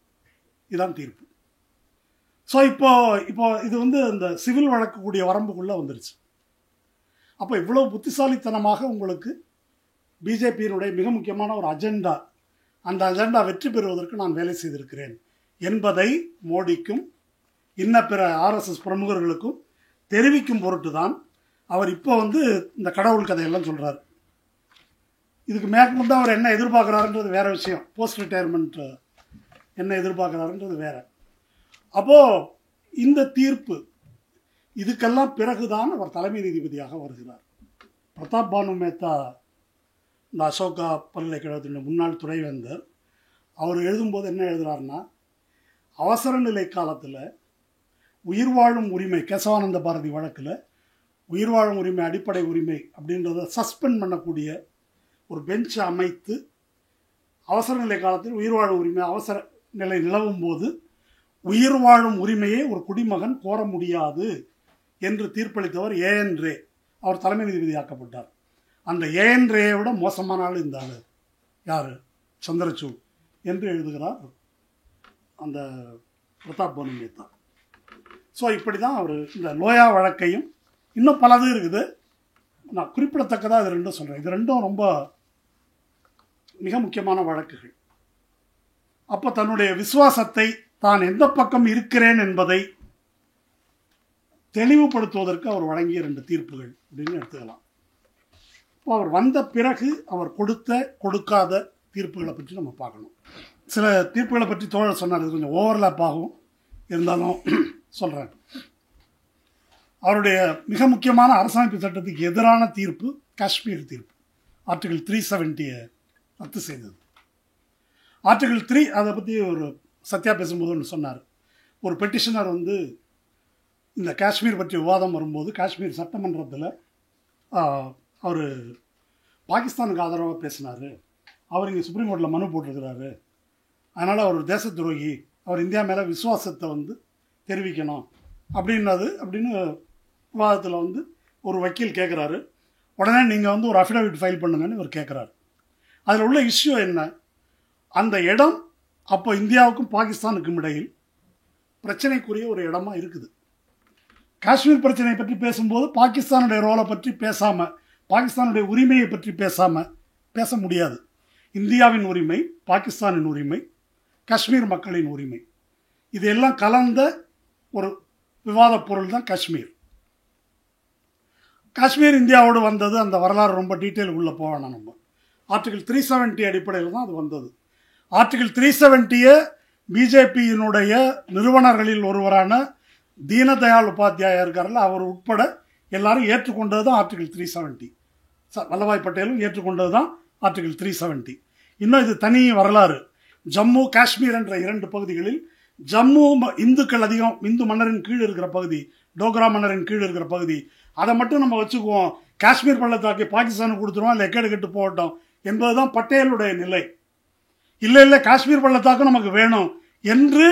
இதுதான் தீர்ப்பு. ஸோ இப்போ இது இந்த சிவில் வழக்கு கூடிய வரம்புக்குள்ளே வந்துருச்சு. அப்போ இவ்வளோ புத்திசாலித்தனமாக உங்களுக்கு பிஜேபியினுடைய மிக முக்கியமான ஒரு அஜெண்டா, அந்த அஜெண்டா வெற்றி பெறுவதற்கு நான் வேலை செய்திருக்கிறேன் என்பதை மோடிக்கும் இன்ன பிற ஆர்எஸ்எஸ் பிரமுகர்களுக்கும் தெரிவிக்கும் பொருட்டு தான் அவர் இப்போ இந்த கடவுள் கதையெல்லாம் சொல்கிறார். இதுக்கு மேற்கொண்டு அவர் என்ன எதிர்பார்க்குறாருன்றது வேற விஷயம். போஸ்ட் ரிட்டையர்மெண்ட் என்ன எதிர்பார்க்குறாருன்றது வேற. அப்போது இந்த தீர்ப்பு இதுக்கெல்லாம் பிறகுதான் அவர் தலைமை நீதிபதியாக வருகிறார். பிரதாப் பானு மேத்தா, இந்த அசோகா பல்கலைக்கழகத்தின் முன்னாள் துணைவேந்தர், அவர் எழுதும்போது என்ன எழுதுகிறாருன்னா, அவசர நிலை காலத்தில் உயிர் வாழும் உரிமை, கேசவானந்த பாரதி வழக்கில் உயிர் வாழும் உரிமை, அடிப்படை உரிமை அப்படின்றத சஸ்பெண்ட் பண்ணக்கூடிய ஒரு பெஞ்சை அமைத்து, அவசர நிலை காலத்தில் உயிர் வாழும் உரிமை அவசர நிலை நிலவும் போது உயிர் வாழும் உரிமையை ஒரு குடிமகன் கோர முடியாது என்று தீர்ப்பளித்தவர் ஏஎன் ரே. அவர் தலைமை நீதிபதியாக்கப்பட்டார். அந்த ஏஎன் ரேயை விட மோசமான ஆள் இந்த ஆள். யார்? சந்திரசூட் என்று எழுதுகிறார் அந்த பிரதாப் பானு மேத்தா. ஸோ இப்படி தான் அவர் இந்த லோயா வழக்கையும், இன்னும் பலது இருக்குது, நான் குறிப்பிடத்தக்கதாக இது ரெண்டும் சொல்கிறேன். இது ரெண்டும் ரொம்ப மிக முக்கியமான வழக்குகள். அப்போ தன்னுடைய விசுவாசத்தை, தான் எந்த பக்கம் இருக்கிறேன் என்பதை தெளிவுபடுத்துவதற்கு அவர் வழங்கிய 2 தீர்ப்புகள் அப்படின்னு எடுத்துக்கலாம். இப்போ அவர் வந்த பிறகு அவர் கொடுக்காத தீர்ப்புகளை பற்றி நம்ம பார்க்கணும். சில தீர்ப்புகளை பற்றி தோழர் சொன்னார், இது கொஞ்சம் ஓவர்லாப் ஆகும், இருந்தாலும் சொல்கிறேன். அவருடைய மிக முக்கியமான அரசமைப்பு சட்டத்துக்கு எதிரான தீர்ப்பு காஷ்மீர் தீர்ப்பு. ஆர்டிகிள் 370 ரத்து செய்தது. ஆர்டிகிள் 3 அதை பற்றி ஒரு சத்யா பேசும்போது ஒன்று சொன்னார். ஒரு பெட்டிஷனர் இந்த காஷ்மீர் பற்றி விவாதம் வரும்போது காஷ்மீர் சட்டமன்றத்தில் அவர் பாகிஸ்தானுக்கு ஆதரவாக பேசினார். அவர் இங்கே சுப்ரீம் கோர்ட்டில் மனு போட்டிருக்கிறாரு, அதனால் அவர் தேச துரோகி, அவர் இந்தியா மேலே விசுவாசத்தை தெரிவிக்கணும் அப்படின்னு விவாதத்தில் ஒரு வக்கீல் கேட்குறாரு. உடனே நீங்கள் ஒரு அஃபிடவிட் ஃபைல் பண்ணுங்கன்னு இவர் கேட்குறாரு. அதில் உள்ள இஷ்யூ என்ன? அந்த இடம் அப்போ இந்தியாவுக்கும் பாகிஸ்தானுக்கும் இடையில் பிரச்சனைக்குரிய ஒரு இடமா இருக்குது. காஷ்மீர் பிரச்சனை பற்றி பேசும்போது பாகிஸ்தானுடைய ரோலை பற்றி பேசாமல், பாகிஸ்தானுடைய உரிமையை பற்றி பேச முடியாது. இந்தியாவின் உரிமை, பாகிஸ்தானின் உரிமை, காஷ்மீர் மக்களின் உரிமை, இதெல்லாம் கலந்த ஒரு விவாத பொருள் தான் காஷ்மீர். காஷ்மீர் இந்தியாவோடு வந்தது, அந்த வரலாறு ரொம்ப டீட்டெயில் உள்ளே போகணும். நம்ம ஆர்டிகிள் 370 அடிப்படையில் தான் அது வந்தது. ஆர்டிகிள் 370 பிஜேபியினுடைய நிறுவனர்களில் ஒருவரான தீனதயாள் உபாத்யாயா இருக்கார்ல, அவர் உட்பட எல்லாரும் ஏற்றுக்கொண்டது தான் ஆர்டிகிள் 370. வல்லபாய் பட்டேலும் ஏற்றுக்கொண்டது தான் ஆர்டிகிள் 370. இன்னும் இது தனி வரலாறு. ஜம்மு காஷ்மீர் என்ற 2 பகுதிகளில் ஜம்மு இந்துக்கள் அதிகம், இந்து மன்னரின் கீழ் இருக்கிற பகுதி, டோக்ரா மன்னரின் கீழ் இருக்கிற பகுதி, அதை மட்டும் நம்ம வச்சுக்குவோம், காஷ்மீர் பள்ளத்தாக்கி பாகிஸ்தானுக்கு கொடுத்துருவோம், இல்லை எக்கேடு கெட்டு போகட்டும் என்பதுதான் பட்டேலுடைய நிலை. இல்லை காஷ்மீர் பள்ளத்தாக்கு நமக்கு வேணும் என்று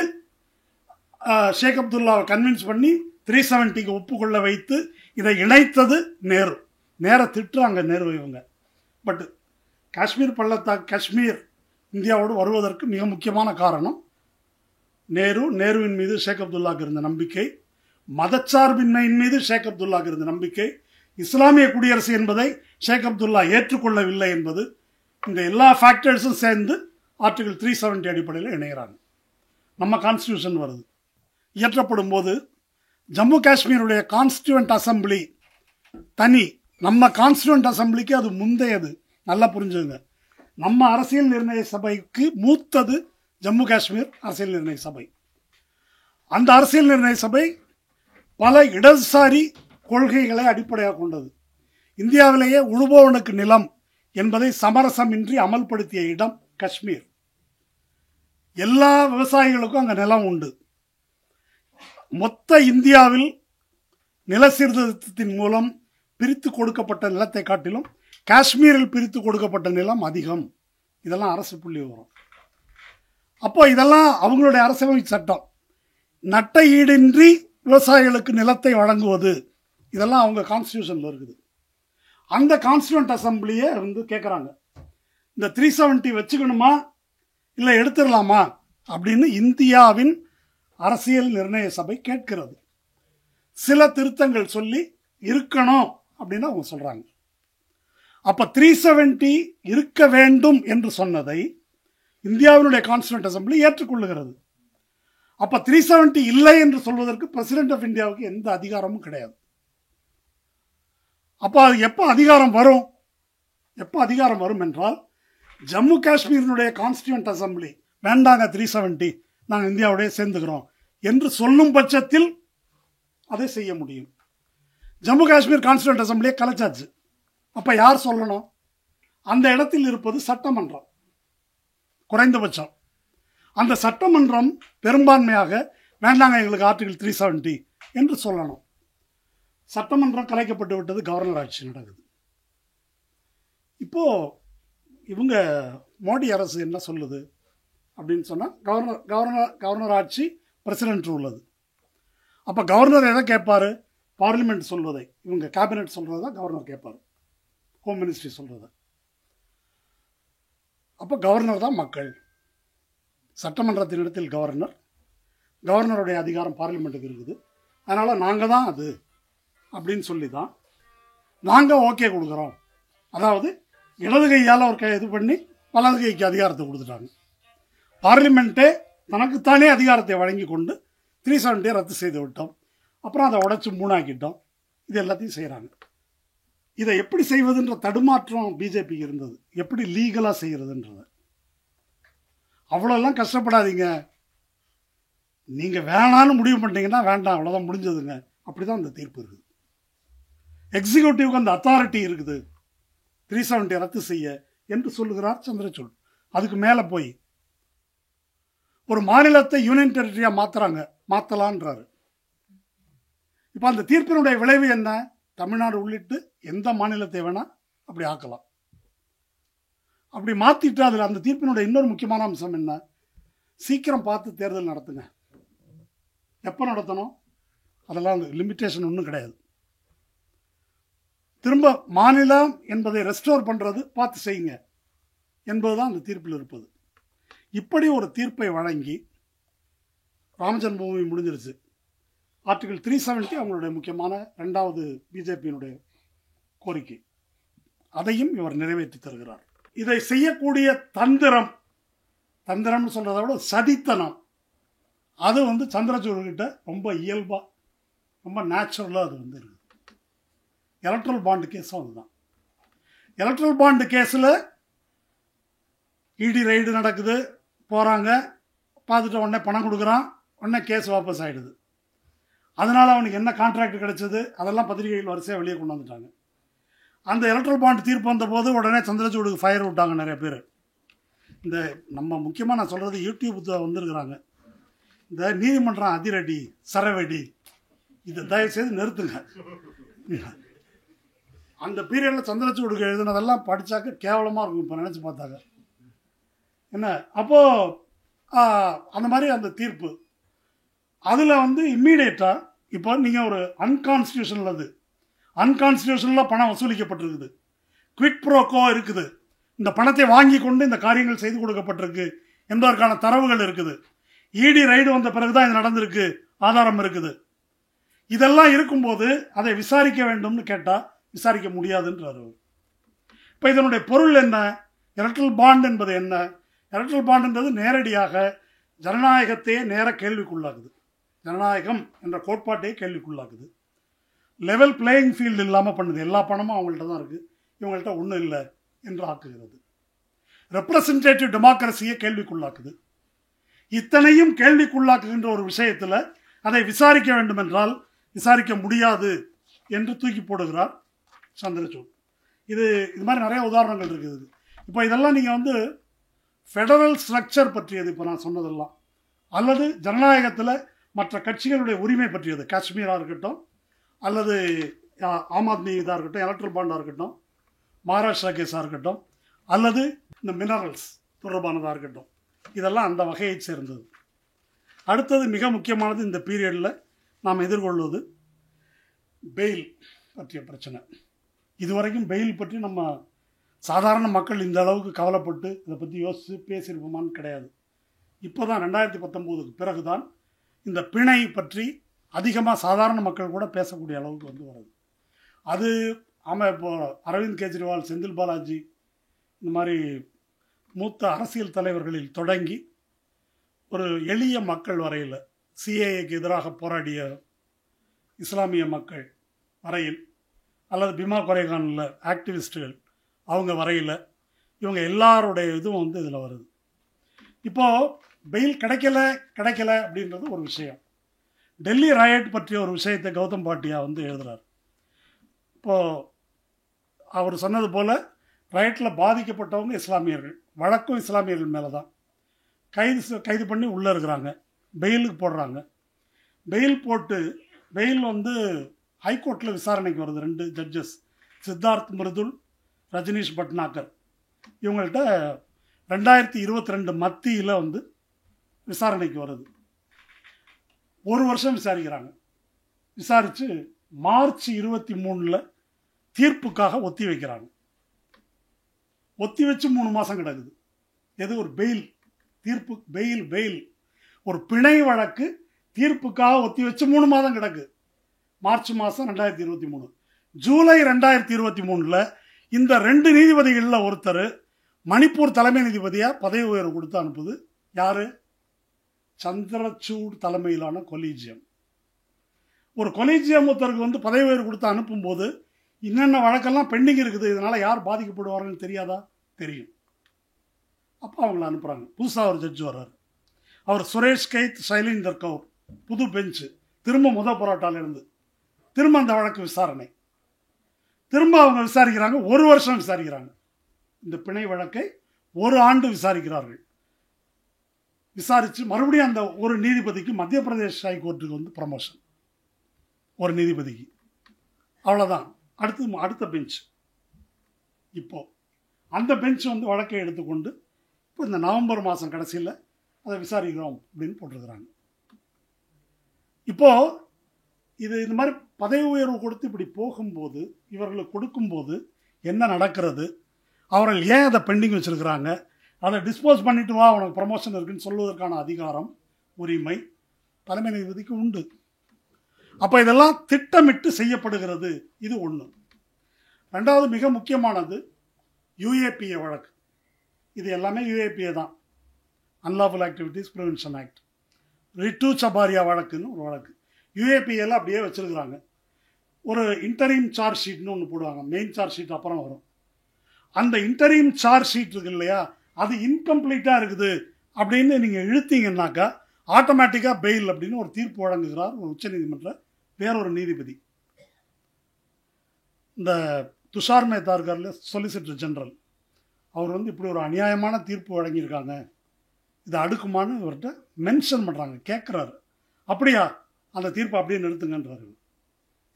ஷேக் அப்துல்லாவை கன்வின்ஸ் பண்ணி 370க்கு ஒப்புக்கொள்ள வைத்து இதை இணைத்தது நேரு. நேர திட்டுறாங்க நேரு இவங்க. பட் காஷ்மீர் பள்ளத்தாக்கு, காஷ்மீர் இந்தியாவோடு வருவதற்கு மிக முக்கியமான காரணம் நேருவின் மீது ஷேக் அப்துல்லாவுக்கு இருந்த நம்பிக்கை, மதச்சார்பின்மையின் மீது ஷேக் அப்துல்லாவுக்கு இருந்த நம்பிக்கை, இஸ்லாமிய குடியரசு என்பதை ஷேக் அப்துல்லா ஏற்றுக்கொள்ளவில்லை என்பது, இந்த எல்லா ஃபேக்டர்ஸும் சேர்ந்து ஆர்டிகிள் 370 அடிப்படையில் இணைகிறாங்க. நம்ம கான்ஸ்டியூஷன் வருது, இயற்றப்படும் போது ஜம்மு காஷ்மீருடைய கான்ஸ்டியூவன்ட் அசம்பிளி தனி, நம்ம கான்ஸ்டியூவன்ட் அசம்பிளிக்கு அது முந்தையது. நல்லா புரிஞ்சுங்க, நம்ம அரசியல் நிர்ணய சபைக்கு மூத்தது ஜம்மு காஷ்மீர் அரசியல் நிர்ணய சபை. அந்த அரசியல் நிர்ணய சபை பல இடதுசாரி கொள்கைகளை அடிப்படையாக கொண்டது. இந்தியாவிலேயே உழுபவனுக்கு நிலம் என்பதை சமரசமின்றி அமல்படுத்திய இடம் காஷ்மீர். எல்லா விவசாயிகளுக்கும் அங்கே நிலம் உண்டு. மொத்த இந்தியாவில் நில சீர்திருத்தத்தின் மூலம் பிரித்து கொடுக்கப்பட்ட நிலத்தை காட்டிலும் காஷ்மீரில் பிரித்து கொடுக்கப்பட்ட நிலம் அதிகம். இதெல்லாம் அரசு புள்ளி வரும். அப்போ இதெல்லாம் அவங்களுடைய அரசியலமை சட்டம். நட்ட ஈடின்றி விவசாயிகளுக்கு நிலத்தை வழங்குவது, இதெல்லாம் அவங்க கான்ஸ்டியூஷன்ல இருக்குது. அந்த கான்ஸ்டியூவன்ட் அசம்பிளியை கேட்குறாங்க, இந்த 370 வச்சுக்கணுமா இல்லை எடுத்துடலாமா அப்படின்னு இந்தியாவின் அரசியல் நிர்ணய சபை கேட்கிறது. சில திருத்தங்கள் சொல்லி இருக்கணும் அப்படின்னு அவங்க சொல்றாங்க. அப்ப 370 இருக்க வேண்டும் என்று சொன்னதை இந்தியாவினுடைய கான்ஸ்டியூவன்ட் அசம்பிளி ஏற்றுக்கொள்ளுகிறது. அப்ப 370 இல்லை என்று சொல்வதற்கு பிரசிடென்ட் ஆஃப் இந்தியாவுக்கு எந்த அதிகாரமும் கிடையாது. அப்ப அது எப்ப அதிகாரம் வரும்? எப்ப அதிகாரம் வரும் என்றால், ஜம்மு காஷ்மீரினுடைய கான்ஸ்டியூவன்ட் அசம்பிளி வேண்டாங்க 370, நாங்கள் இந்தியாவுடைய சேர்ந்துக்கிறோம் என்று சொல்லும் பட்சத்தில் அதை செய்ய முடியும். ஜம்மு காஷ்மீர் கான்ஸ்டியூவன்ட் அசம்பிளியை கலைச்சாச்சு. அப்ப யார் சொல்லணும்? அந்த இடத்தில் இருப்பது சட்டமன்றம், குறைந்தபட்சம். அந்த சட்டமன்றம் பெரும்பான்மையாக வேண்டாங்க எங்களுக்கு ஆர்டிகிள் 370 என்று சொல்லணும். சட்டமன்றம் கலைக்கப்பட்டு விட்டது, கவர்னர் ஆட்சி நடக்குது. இப்போ இவங்க மோடி அரசு என்ன சொல்லுது அப்படின்னு சொன்னா, கவர்னர் ஆட்சி பிரசிடென்ட் உள்ளது. அப்ப கவர்னர் எதை கேட்பாரு? பார்லிமெண்ட் சொல்வதை, இவங்க கேபினெட் சொல்றதை கவர்னர் கேட்பாரு, ஹோம் மினிஸ்ட்ரி சொல்றதை. அப்போ கவர்னர் தான் மக்கள். சட்டமன்றத்தின் இடத்தில் கவர்னருடைய அதிகாரம் பார்லிமெண்ட்டுக்கு இருக்குது. அதனால நாங்கள் தான் அது அப்படின்னு சொல்லி தான் நாங்கள் ஓகே கொடுக்குறோம். அதாவது இடது கையால் ஒரு இது பண்ணி வலது கைக்கு அதிகாரத்தை கொடுத்துட்டாங்க. பார்லிமெண்ட்டே தனக்குத்தானே அதிகாரத்தை வழங்கி கொண்டு 370 ரத்து செய்து விட்டோம். அப்புறம் அதை உடைச்சு 3 ஆக்கிட்டோம். இது எல்லாத்தையும் செய்கிறாங்க. இதை எப்படி செய்வதுன்ற தடுமாற்றம் பிஜேபி இருந்தது, எப்படி லீகலாக செய்கிறதுன்றத. அவ்வளோலாம் கஷ்டப்படாதீங்க, நீங்கள் வேணான்னு முடிவு பண்ணிட்டீங்கன்னா வேண்டாம், அவ்வளோதான், முடிஞ்சதுங்க. அப்படிதான் அந்த தீர்ப்பு இருக்குது. எக்ஸிக்யூட்டிவ்க்கு அந்த அத்தாரிட்டி இருக்குது 370 ரத்து செய்ய என்று சொல்லுகிறார் சந்திரசூட். அதுக்கு மேலே போய் ஒரு மாநிலத்தை யூனியன் டெரிட்டரியா மாற்றலான்றாரு. இப்போ அந்த தீர்ப்பினுடைய விளைவு என்ன? தமிழ்நாடு உள்ளிட்டு எந்த மாநிலத்தை வேணா அப்படி ஆக்கலாம். அப்படி மாத்திட்டு அதில் அந்த தீர்ப்பினுடைய இன்னொரு முக்கியமான அம்சம் என்ன? சீக்கிரம் பார்த்து தேர்தல் நடத்துங்க. எப்போ நடத்தணும்? அதெல்லாம் லிமிட்டேஷன் ஒன்றும் கிடையாது. திரும்ப மாநிலம் என்பதை ரெஸ்டோர் பண்றது பார்த்து செய்யுங்க என்பதுதான் அந்த தீர்ப்பில் இருப்பது. இப்படி ஒரு தீர்ப்பை வழங்கி ராமஜென்மபூமி முடிஞ்சிருச்சு. ஆர்டிகிள் 370 அவங்களுடைய முக்கியமான 2வது பிஜேபியினுடைய கோரிக்கை. அதையும் இவர் நிறைவேற்றி தருகிறார். இதை செய்யக்கூடிய தந்திரம் சொல்றதை விட சதித்தனம், அது சந்திரசூட் கிட்ட ரொம்ப இயல்பா, ரொம்ப நேச்சுரலா அது இருக்குது. எலக்ட்ரல் பாண்டு கேஸும் அதுதான். எலக்ட்ரல் பாண்டு கேஸில் இடி ரைடு நடக்குது, போகிறாங்க, பார்த்துட்டு உடனே பணம் கொடுக்குறான், உடனே கேஸ் வாபஸ் ஆகிடுது. அதனால் அவனுக்கு என்ன கான்ட்ராக்ட் கிடைச்சது அதெல்லாம் பத்திரிகைகள் வரிசையாக வெளியே கொண்டு வந்துட்டாங்க. அந்த எலக்ட்ரல் பாண்ட் தீர்ப்பு வந்தபோது உடனே சந்திரசூடுக்கு ஃபயர் விட்டாங்க நிறைய பேர். இந்த நம்ம முக்கியமாக நான் சொல்கிறது யூடியூப் வந்திருக்கிறாங்க, இந்த நீதிமன்றம் அதிரடி சரவெடி இதை தயவுசெய்து நிறுத்துங்க. அந்த பீரியடில் சந்திரசூடுக்கு எழுதுனதெல்லாம் படித்தாக்க கேவலமாக இருக்கும் இப்போ நினச்சி பார்த்தாங்க. என்ன அப்போது அந்த மாதிரி அந்த தீர்ப்பு அதில் இம்மீடியட்டாக இப்போ நீங்கள் ஒரு அன்கான்ஸ்டியூஷனில் பணம் வசூலிக்கப்பட்டிருக்குது, குவிக் ப்ரோக்கோ இருக்குது, இந்த பணத்தை வாங்கி கொண்டு இந்த காரியங்கள் செய்து கொடுக்கப்பட்டிருக்கு என்பதற்கான தரவுகள் இருக்குது, இடி ரைடு வந்த பிறகுதான் இது நடந்திருக்கு, ஆதாரம் இருக்குது. இதெல்லாம் இருக்கும்போது அதை விசாரிக்க வேண்டும்னு கேட்டால் விசாரிக்க முடியாதுன்றார். இப்போ இதனுடைய பொருள் என்ன? எலக்ட்ரல் பாண்ட் என்பது என்ன? எலக்ட்ரல் பாண்ட் என்பது நேரடியாக ஜனநாயகத்தையே நேர கேள்விக்குள்ளாகுது, ஜனநாயகம் என்ற கோட்பாட்டையே கேள்விக்குள்ளாக்குது. லெவல் பிளேயிங் ஃபீல்டு இல்லாமல் பண்ணுது. எல்லா பணமும் அவங்கள்ட்ட தான் இருக்குது, இவங்கள்ட்ட ஒன்றும் இல்லை என்று ஆக்குகிறது. ரெப்ரசன்டேட்டிவ் டெமோக்ரஸியை கேள்விக்குள்ளாக்குது. இத்தனையும் கேள்விக்குள்ளாக்குகின்ற ஒரு விஷயத்தில் அதை விசாரிக்க வேண்டும் என்றால் விசாரிக்க முடியாது என்று தூக்கி போடுகிறார் சந்திரசூட். இது மாதிரி நிறைய உதாரணங்கள் இருக்குது. இப்போ இதெல்லாம் நீங்கள் ஃபெடரல் ஸ்ட்ரக்சர் பற்றியது இப்போ நான் சொன்னதெல்லாம், அல்லது ஜனநாயகத்தில் மற்ற கட்சிகளுடைய உரிமை பற்றியது, காஷ்மீராக இருக்கட்டும், அல்லது ஆம் ஆத்மி இதாக இருக்கட்டும், எலக்ட்ரல் பாண்டாக இருக்கட்டும், மகாராஷ்டிரா கேஸாக இருக்கட்டும், அல்லது இந்த மினரல்ஸ் தொடர்பானதாக இருக்கட்டும், இதெல்லாம் அந்த வகையை சேர்ந்தது. அடுத்தது மிக முக்கியமானது இந்த பீரியடில் நாம் எதிர்கொள்வது பெயில் பற்றிய பிரச்சனை. இதுவரைக்கும் பெயில் பற்றி நம்ம சாதாரண மக்கள் இந்த அளவுக்கு கவலைப்பட்டு இதை பற்றி யோசித்து பேசியிருப்போமான்னு கிடையாது. இப்போ தான் 2019க்கு பிறகு தான் இந்த பிணை பற்றி அதிகமாக சாதாரண மக்கள் கூட பேசக்கூடிய அளவுக்கு வருது. அது ஆமாம், இப்போது அரவிந்த் கெஜ்ரிவால், செந்தில் பாலாஜி, இந்த மாதிரி மூத்த அரசியல் தலைவர்களில் தொடங்கி ஒரு எளிய மக்கள் வரையில், சிஏஏக்கு எதிராக போராடிய இஸ்லாமிய மக்கள் வரையில், அல்லது பிமா கொரேகானில் ஆக்டிவிஸ்டுகள் அவங்க வரையில், இவங்க எல்லாருடைய இதுவும் இதில் வருது. இப்போது பெயில் கிடைக்கல அப்படின்றது ஒரு விஷயம். டெல்லி ராயட் பற்றிய ஒரு விஷயத்தை கௌதம் பாட்டியா எழுதுகிறார். இப்போது அவர் சொன்னது போல் ராயட்டில் பாதிக்கப்பட்டவங்க இஸ்லாமியர்கள், வழக்கும் இஸ்லாமியர்கள் மேலே தான். கைது பண்ணி உள்ளே இருக்கிறாங்க, பெயிலுக்கு போடுறாங்க. பெயில் போட்டு பெயில் ஹைகோர்ட்டில் விசாரணைக்கு வருது. 2 ஜட்ஜஸ், சித்தார்த் மிருதுல், ரஜினிஷ் பட்நாகர், இவங்கள்ட்ட 2022 மத்தியில் விசாரணைக்கு வருது. 1 வருஷம் விசாரிக்கிறாங்க. விசாரித்து மார்ச் 23 தீர்ப்புக்காக ஒத்தி வைக்கிறாங்க. ஒத்தி வச்சு 3 மாதம் கிடக்குது. எது? ஒரு பெயில் தீர்ப்பு, பெயில் ஒரு பிணை வழக்கு தீர்ப்புக்காக ஒத்தி வச்சு 3 மாதம் கிடக்கு. மார்ச் மாதம் 2023. ஜூலை 2023 இந்த 2 நீதிபதிகளில் ஒருத்தர் மணிப்பூர் தலைமை நீதிபதியாக பதவி உயர்வு கொடுத்து அனுப்புது. யார்? சந்திரசூட் தலைமையிலான கொலீஜியம். ஒரு கொலீஜியம் ஒருத்தருக்கு பதவி உயர்வு கொடுத்து அனுப்பும்போது என்னென்ன வழக்கெல்லாம் பெண்டிங் இருக்குது, இதனால் யார் பாதிக்கப்படுவார்கள்னு தெரியாதா? தெரியும். அப்போ அவங்கள அனுப்புகிறாங்க. புதுசாக ஒரு ஜட்ஜு வர்றார். அவர் சுரேஷ் கைத், சைலீந்தர் கவுர், புது பெஞ்சு, திரும்ப போராட்டாலிருந்து திரும்ப அந்த வழக்கு விசாரணை. திரும்ப அவங்க விசாரிக்கிறாங்க. 1 வருஷம் விசாரிக்கிறாங்க. இந்த பிணை வழக்கை 1 ஆண்டு விசாரிக்கிறார்கள். விசாரித்து மறுபடியும் அந்த ஒரு நீதிபதிக்கு மத்திய பிரதேஷ் ஹைகோர்ட்டுக்கு ப்ரமோஷன், ஒரு நீதிபதிக்கு. அவ்வளோதான். அடுத்த பெஞ்ச். இப்போது அந்த பெஞ்ச் வழக்கை எடுத்துக்கொண்டு இப்போ இந்த நவம்பர் மாதம் கடைசியில் அதை விசாரிக்கிறோம் அப்படின்னு போட்டிருக்கிறாங்க. இப்போது இந்த மாதிரி பதவி உயர்வு கொடுத்து இப்படி போகும்போது, இவர்களுக்கு கொடுக்கும்போது என்ன நடக்கிறது, அவர்கள் ஏன் அதை பெண்டிங் வச்சுருக்கிறாங்க, அதை டிஸ்போஸ் பண்ணிட்டு வா அவனுக்கு ப்ரமோஷன் இருக்குன்னு சொல்வதற்கான அதிகாரம், உரிமை தலைமை நீதிபதிக்கு உண்டு. அப்போ இதெல்லாம் திட்டமிட்டு செய்யப்படுகிறது. இது ஒன்று. 2வது மிக முக்கியமானது யுஏபிஏ வழக்கு. இது எல்லாமே யுஏபிஏ தான், unlawful activities prevention act. Ritu Sabaria வழக்குன்னு ஒரு வழக்கு யுஏபிஏல அப்படியே வச்சுருக்கிறாங்க. ஒரு இன்டரீம் சார்ஜ் ஷீட்னு ஒன்று போடுவாங்க, மெயின் சார்ஜ் ஷீட் அப்புறம் வரும். அந்த இன்டரீம் சார்ஜ் ஷீட் இருக்கு இல்லையா, அது இன்கம்ப்ளீட்டாக இருக்குது, அப்படின்னு நீங்கள் இழுத்தீங்கன்னாக்கா ஆட்டோமேட்டிக்காக பெயில் அப்படின்னு ஒரு தீர்ப்பு வழங்குகிறார் ஒரு உச்சநீதிமன்ற வேறொரு நீதிபதி. இந்த துஷார் மேத்தா இருக்கார்ல, சொலிசிட்டர் ஜெனரல், அவர் வந்து இப்படி ஒரு அநியாயமான தீர்ப்பு வழங்கியிருக்காங்க, இதை அடுக்குமான்னு இவர்கிட்ட மென்ஷன் பண்ணுறாங்க, கேட்குறாரு. அப்படியா, அந்த தீர்ப்பை அப்படியே நிறுத்துங்கன்றாரு.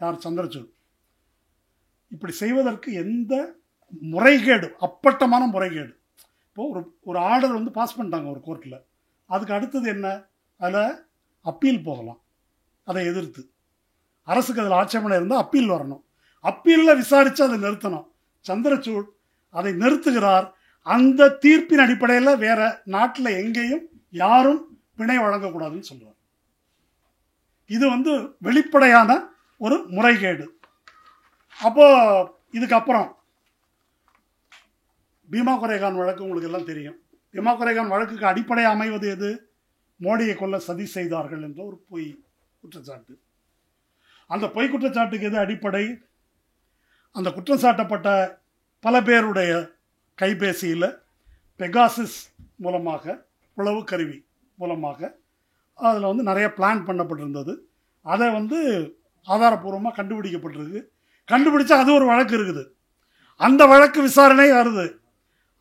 யார்? சந்திரசூட். இப்படி செய்வதற்கு எந்த முறைகேடு, அப்பட்டமான முறைகேடு. இப்போது ஒரு ஆர்டர் வந்து பாஸ் பண்ணிட்டாங்க ஒரு கோர்ட்டில், அதுக்கு அடுத்தது என்ன? அதில் அப்பீல் போகலாம். அதை எதிர்த்து அரசுக்கு அதில் ஆட்சேபனை இருந்தால் அப்பீல் வரணும். அப்பீலில் விசாரித்து அதை நிறுத்தணும். சந்திரசூட் அதை நிறுத்துகிறார். அந்த தீர்ப்பின் அடிப்படையில் வேற நாட்டில் எங்கேயும் யாரும் பிணை வழங்கக்கூடாதுன்னு சொல்றார். இது வந்து வெளிப்படையான ஒரு முறைகேடு. அப்போ இதுக்கப்புறம் பீமா கொரேகான் வழக்கு உங்களுக்கு எல்லாம் தெரியும். பீமா கொரேகான் வழக்குக்கு அடிப்படை அமைவது எது? மோடியை கொல்ல சதி செய்தார்கள் என்ற ஒரு பொய் குற்றச்சாட்டு. அந்த பொய் குற்றச்சாட்டுக்கு எது அடிப்படை? அந்த குற்றம் சாட்டப்பட்ட பல பேருடைய கைபேசியில் பெகாசிஸ் மூலமாக, உளவு கருவி மூலமாக அதில் வந்து நிறைய பிளான் பண்ணப்பட்டிருந்தது. அதை வந்து ஆதாரப்பூர்வமாக கண்டுபிடிக்கப்பட்டிருக்கு. கண்டுபிடிச்சா அது ஒரு வழக்கு இருக்குது. அந்த வழக்கு விசாரணை வருது.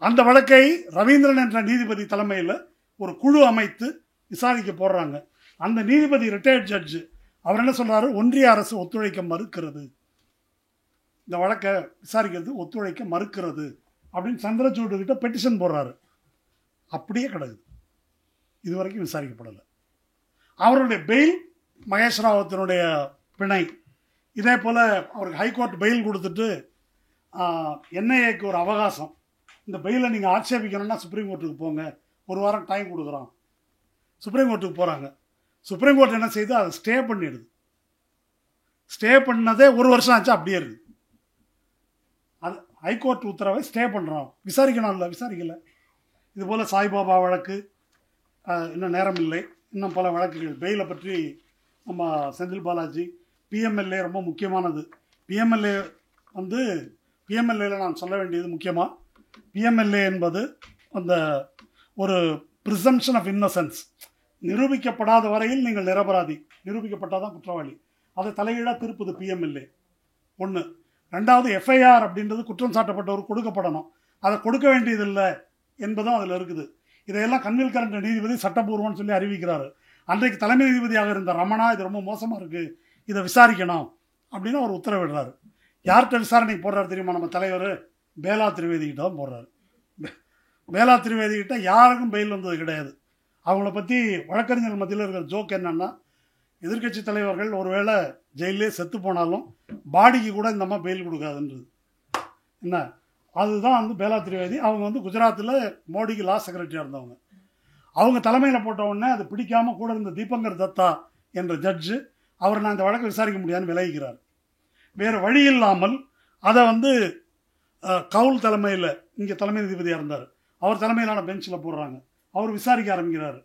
அந்த வழக்கை ரவீந்திரன் என்ற நீதிபதி தலைமையில் ஒரு குழு அமைத்து விசாரிக்க போடுறாங்க. அந்த நீதிபதி ரிட்டையர்ட் ஜட்ஜு, அவர் என்ன சொல்றாரு? ஒன்றிய அரசு ஒத்துழைக்க மறுக்கிறது, இந்த வழக்கை விசாரிக்கிறது ஒத்துழைக்க மறுக்கிறது அப்படின்னு சந்திரசூட் கிட்ட பெட்டிஷன் போடுறாரு. அப்படியே கிடக்குது, இதுவரைக்கும் விசாரிக்கப்படலை. அவருடைய பெயில், மகேஷ் ராவத்தினுடைய பிணை, இதே போல் அவருக்கு ஹைகோர்ட் பெயில் கொடுத்துட்டு என்ஐஏக்கு ஒரு அவகாசம், இந்த பெயிலை நீங்கள் ஆட்சேபிக்கணும்னா சுப்ரீம் கோர்ட்டுக்கு போங்க, ஒரு வாரம் டைம் கொடுக்குறோம். சுப்ரீம் கோர்ட்டுக்கு போகிறாங்க. சுப்ரீம் கோர்ட் என்ன செய்யுது? அதை ஸ்டே பண்ணிடுது. ஸ்டே பண்ணதே ஒரு வருஷம் ஆச்சு, அப்படியே இருக்குது. அது ஹைகோர்ட் உத்தரவை ஸ்டே பண்ணுறோம், விசாரிக்கணும் இல்லை, விசாரிக்கலை. இதுபோல் சாய்பாபா வழக்கு, இன்னும் நேரம் இல்லை, இன்னும் பல வழக்குகள். பெயிலை பற்றி நம்ம செந்தில் பாலாஜி, பிஎம்எல்ஏ ரொம்ப முக்கியமானது. பிஎம்எல்ஏ வந்து பிஎம்எல்ஏல நான் சொல்ல வேண்டியது முக்கியமாக, பிஎம்எல்ஏ என்பது அந்த ஒரு ப்ரிசம்ஷன் ஆஃப் இன்னசென்ஸ், நிரூபிக்கப்படாத வரையில் நீங்கள் நிரபராதி, நிரூபிக்கப்பட்டால் தான் குற்றவாளி, அதை தலைகீழாக திருப்புது பிஎம்எல்ஏ. ஒன்று. ரெண்டாவது, எஃப்ஐஆர் அப்படின்றது குற்றம் சாட்டப்பட்டவர் கொடுக்கப்படணும், அதை கொடுக்க வேண்டியதில்லை என்பதும் அதில் இருக்குது. இதையெல்லாம் கன்வில்கரண்ட் நீதிபதி சட்டப்பூர்வம்னு சொல்லி அறிவிக்கிறாரு. அன்றைக்கு தலைமை நீதிபதியாக இருந்த ரமணா, இது ரொம்ப மோசமாக இருக்குது, இதை விசாரிக்கணும் அப்படின்னு அவர் உத்தரவிடுறாரு. யார்கிட்ட விசாரணைக்கு போடுறாரு தெரியுமா? நம்ம தலைவர் பேலா திரிவேதிகிட்ட தான் போடுறாரு. பேலா திரிவேதிகிட்ட யாருக்கும் பெயில் வந்தது கிடையாது. அவங்கள பற்றி வழக்கறிஞர்கள் மத்தியில் இருக்கிற ஜோக் என்னன்னா, எதிர்கட்சி தலைவர்கள் ஒருவேளை ஜெயிலே செத்து போனாலும் பாடிக்கு கூட இந்த அம்மா பெயில் கொடுக்காதுன்றது. என்ன, அதுதான் வந்து பேலா திரிவேதி. அவங்க வந்து குஜராத்தில் மோடிக்கு லா செக்ரட்டரியாக இருந்தவங்க. அவங்க தலைமையில் போட்ட உடனே அது பிடிக்காமல் கூட இருந்த தீபங்கர் தத்தா என்ற ஜட்ஜு, அவர் நான் இந்த வழக்கை விசாரிக்க முடியாதுன்னு விலகிக்கிறார். வேறு வழி இல்லாமல் அதை வந்து கவுல் தலைமையில், இங்கே தலைமை நீதிபதியாக இருந்தார், அவர் தலைமையிலான பெஞ்சில் போடுறாங்க. அவர் விசாரிக்க ஆரம்பிக்கிறார்.